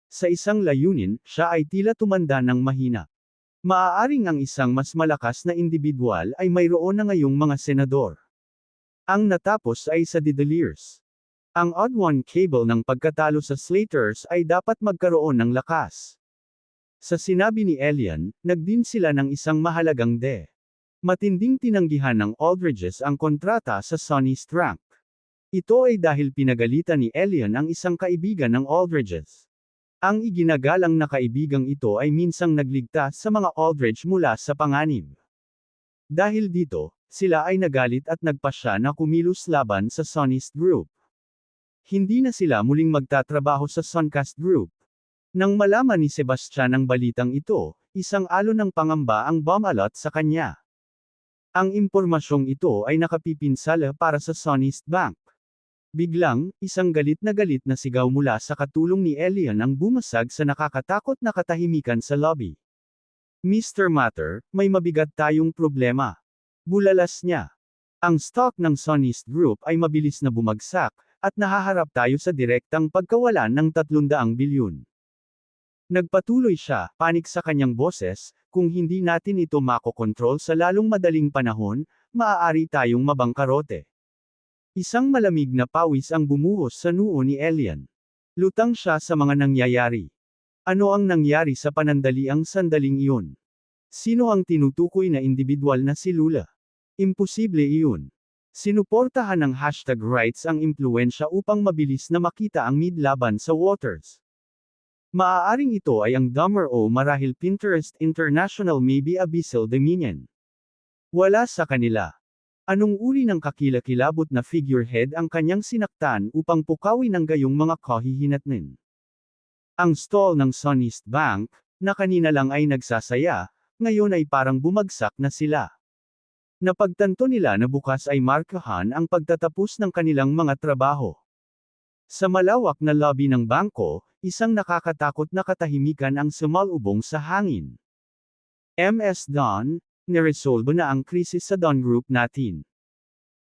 Sa isang layunin, siya ay tila tumanda ng mahina. Maaaring ang isang mas malakas na individual ay mayroon na ngayong mga senador. Ang natapos ay sa Dideliers. Ang odd one cable ng pagkatalo sa Slaters ay dapat magkaroon ng lakas. Sa sinabi ni Elian, nagdin sila ng isang mahalagang matinding tinanggihan ng Aldridges ang kontrata sa Sonny Strank. Ito ay dahil pinagalitan ni Elian ang isang kaibigan ng Aldridges. Ang iginagalang na kaibigang ito ay minsang nagligtas sa mga Aldridge mula sa panganib. Dahil dito, sila ay nagalit at nagpasya na kumilos laban sa Sonist Group. Hindi na sila muling magtatrabaho sa Suncast Group. Nang malaman ni Sebastian ang balitang ito, isang alon ng pangamba ang bumalot sa kanya. Ang impormasyong ito ay nakapipinsala para sa Sonist Bank. Biglang, isang galit na sigaw mula sa katulong ni Elian ang bumasag sa nakakatakot na katahimikan sa lobby. Mr. Matter, may mabigat tayong problema. Bulalas niya. Ang stock ng Sonist Group ay mabilis na bumagsak, at nahaharap tayo sa direktang pagkawalan ng 300 bilyon. Nagpatuloy siya, panik sa kanyang boses, kung hindi natin ito makokontrol sa lalong madaling panahon, maaari tayong mabangkarote. Isang malamig na pawis ang bumuhos sa noo ni Elian. Lutang siya sa mga nangyayari. Ano ang nangyari sa panandaliang sandaling iyon? Sino ang tinutukoy na individual na si Lula? Imposible iyon. Sinuportahan ng #rights ang impluensya upang mabilis na makita ang mid laban sa waters. Maaaring ito ay ang Dahmer o marahil Pinterest International, maybe Abyssal Dominion. Wala sa kanila. Anong uri ng kakilakilabot na figurehead ang kanyang sinaktan upang pukawin ang gayong mga kahihinatnin? Ang stall ng Sonist Bank, na kanina lang ay nagsasaya, ngayon ay parang bumagsak na sila. Napagtanto nila na bukas ay markahan ang pagtatapos ng kanilang mga trabaho. Sa malawak na lobby ng bangko, isang nakakatakot na katahimikan ang sumalubong sa hangin. Ms. Don, niresolve na ang krisis sa Don Group natin.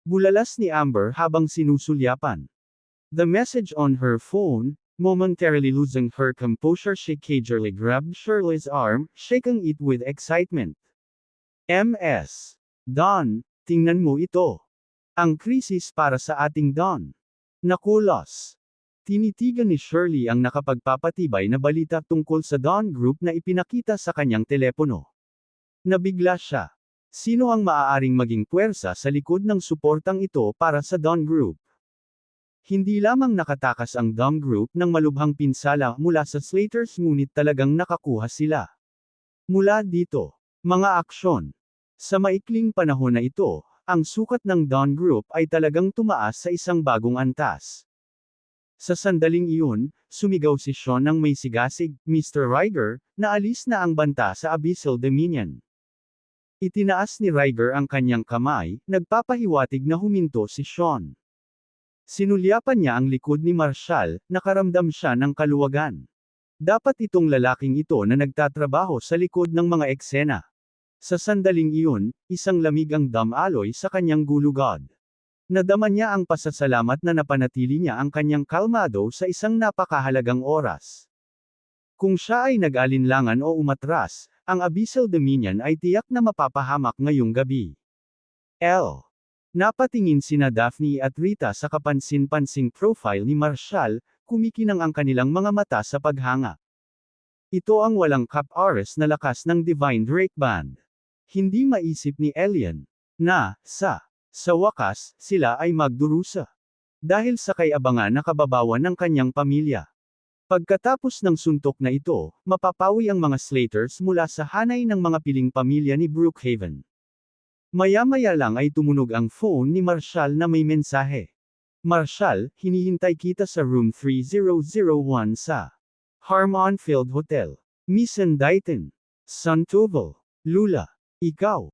Bulalas ni Amber habang sinusulyapan. The message on her phone, momentarily losing her composure, she cagily grabbed Shirley's arm, shaking it with excitement. Ms. Don, tingnan mo ito. Ang krisis para sa ating Don. Nakulos. Tinitigan ni Shirley ang nakapagpapatibay na balita tungkol sa Don Group na ipinakita sa kanyang telepono. Nabigla siya. Sino ang maaaring maging puwersa sa likod ng suportang ito para sa Don Group? Hindi lamang nakatakas ang Don Group ng malubhang pinsala mula sa Slaters, ngunit talagang nakakuha sila. Mula dito, mga aksyon. Sa maikling panahon na ito, ang sukat ng Don Group ay talagang tumaas sa isang bagong antas. Sa sandaling iyon, sumigaw si Sean ng may sigasig, Mr. Riger, na alis na ang banta sa Abyssal Dominion. Itinaas ni Riger ang kanyang kamay, nagpapahiwatig na huminto si Sean. Sinulyapan niya ang likod ni Marshall, nakaramdam siya ng kaluwagan. Dapat itong lalaking ito na nagtatrabaho sa likod ng mga eksena. Sa sandaling iyon, isang lamig ang damaloy sa kanyang gulugod. Nadama niya ang pasasalamat na napanatili niya ang kanyang kalmado sa isang napakahalagang oras. Kung siya ay nag-alinlangan o umatras, ang Abyssal Dominion ay tiyak na mapapahamak ngayong gabi. Napatingin sina Daphne at Rita sa kapansin-pansing profile ni Marshall, kumikinang ang kanilang mga mata sa paghanga. Ito ang walang cap-ares na lakas ng Divine Drake Band. Hindi maisip ni Elian na, sa wakas, sila ay magdurusa. Dahil sa kay-abangan na kababawan ng kanyang pamilya. Pagkatapos ng suntok na ito, mapapawi ang mga Slaters mula sa hanay ng mga piling pamilya ni Brookhaven. Maya-maya lang ay tumunog ang phone ni Marshall na may mensahe. Marshall, hinihintay kita sa room 3001 sa Harmon Field Hotel. Miss Dighton. Santoval. Lula. Ikaw.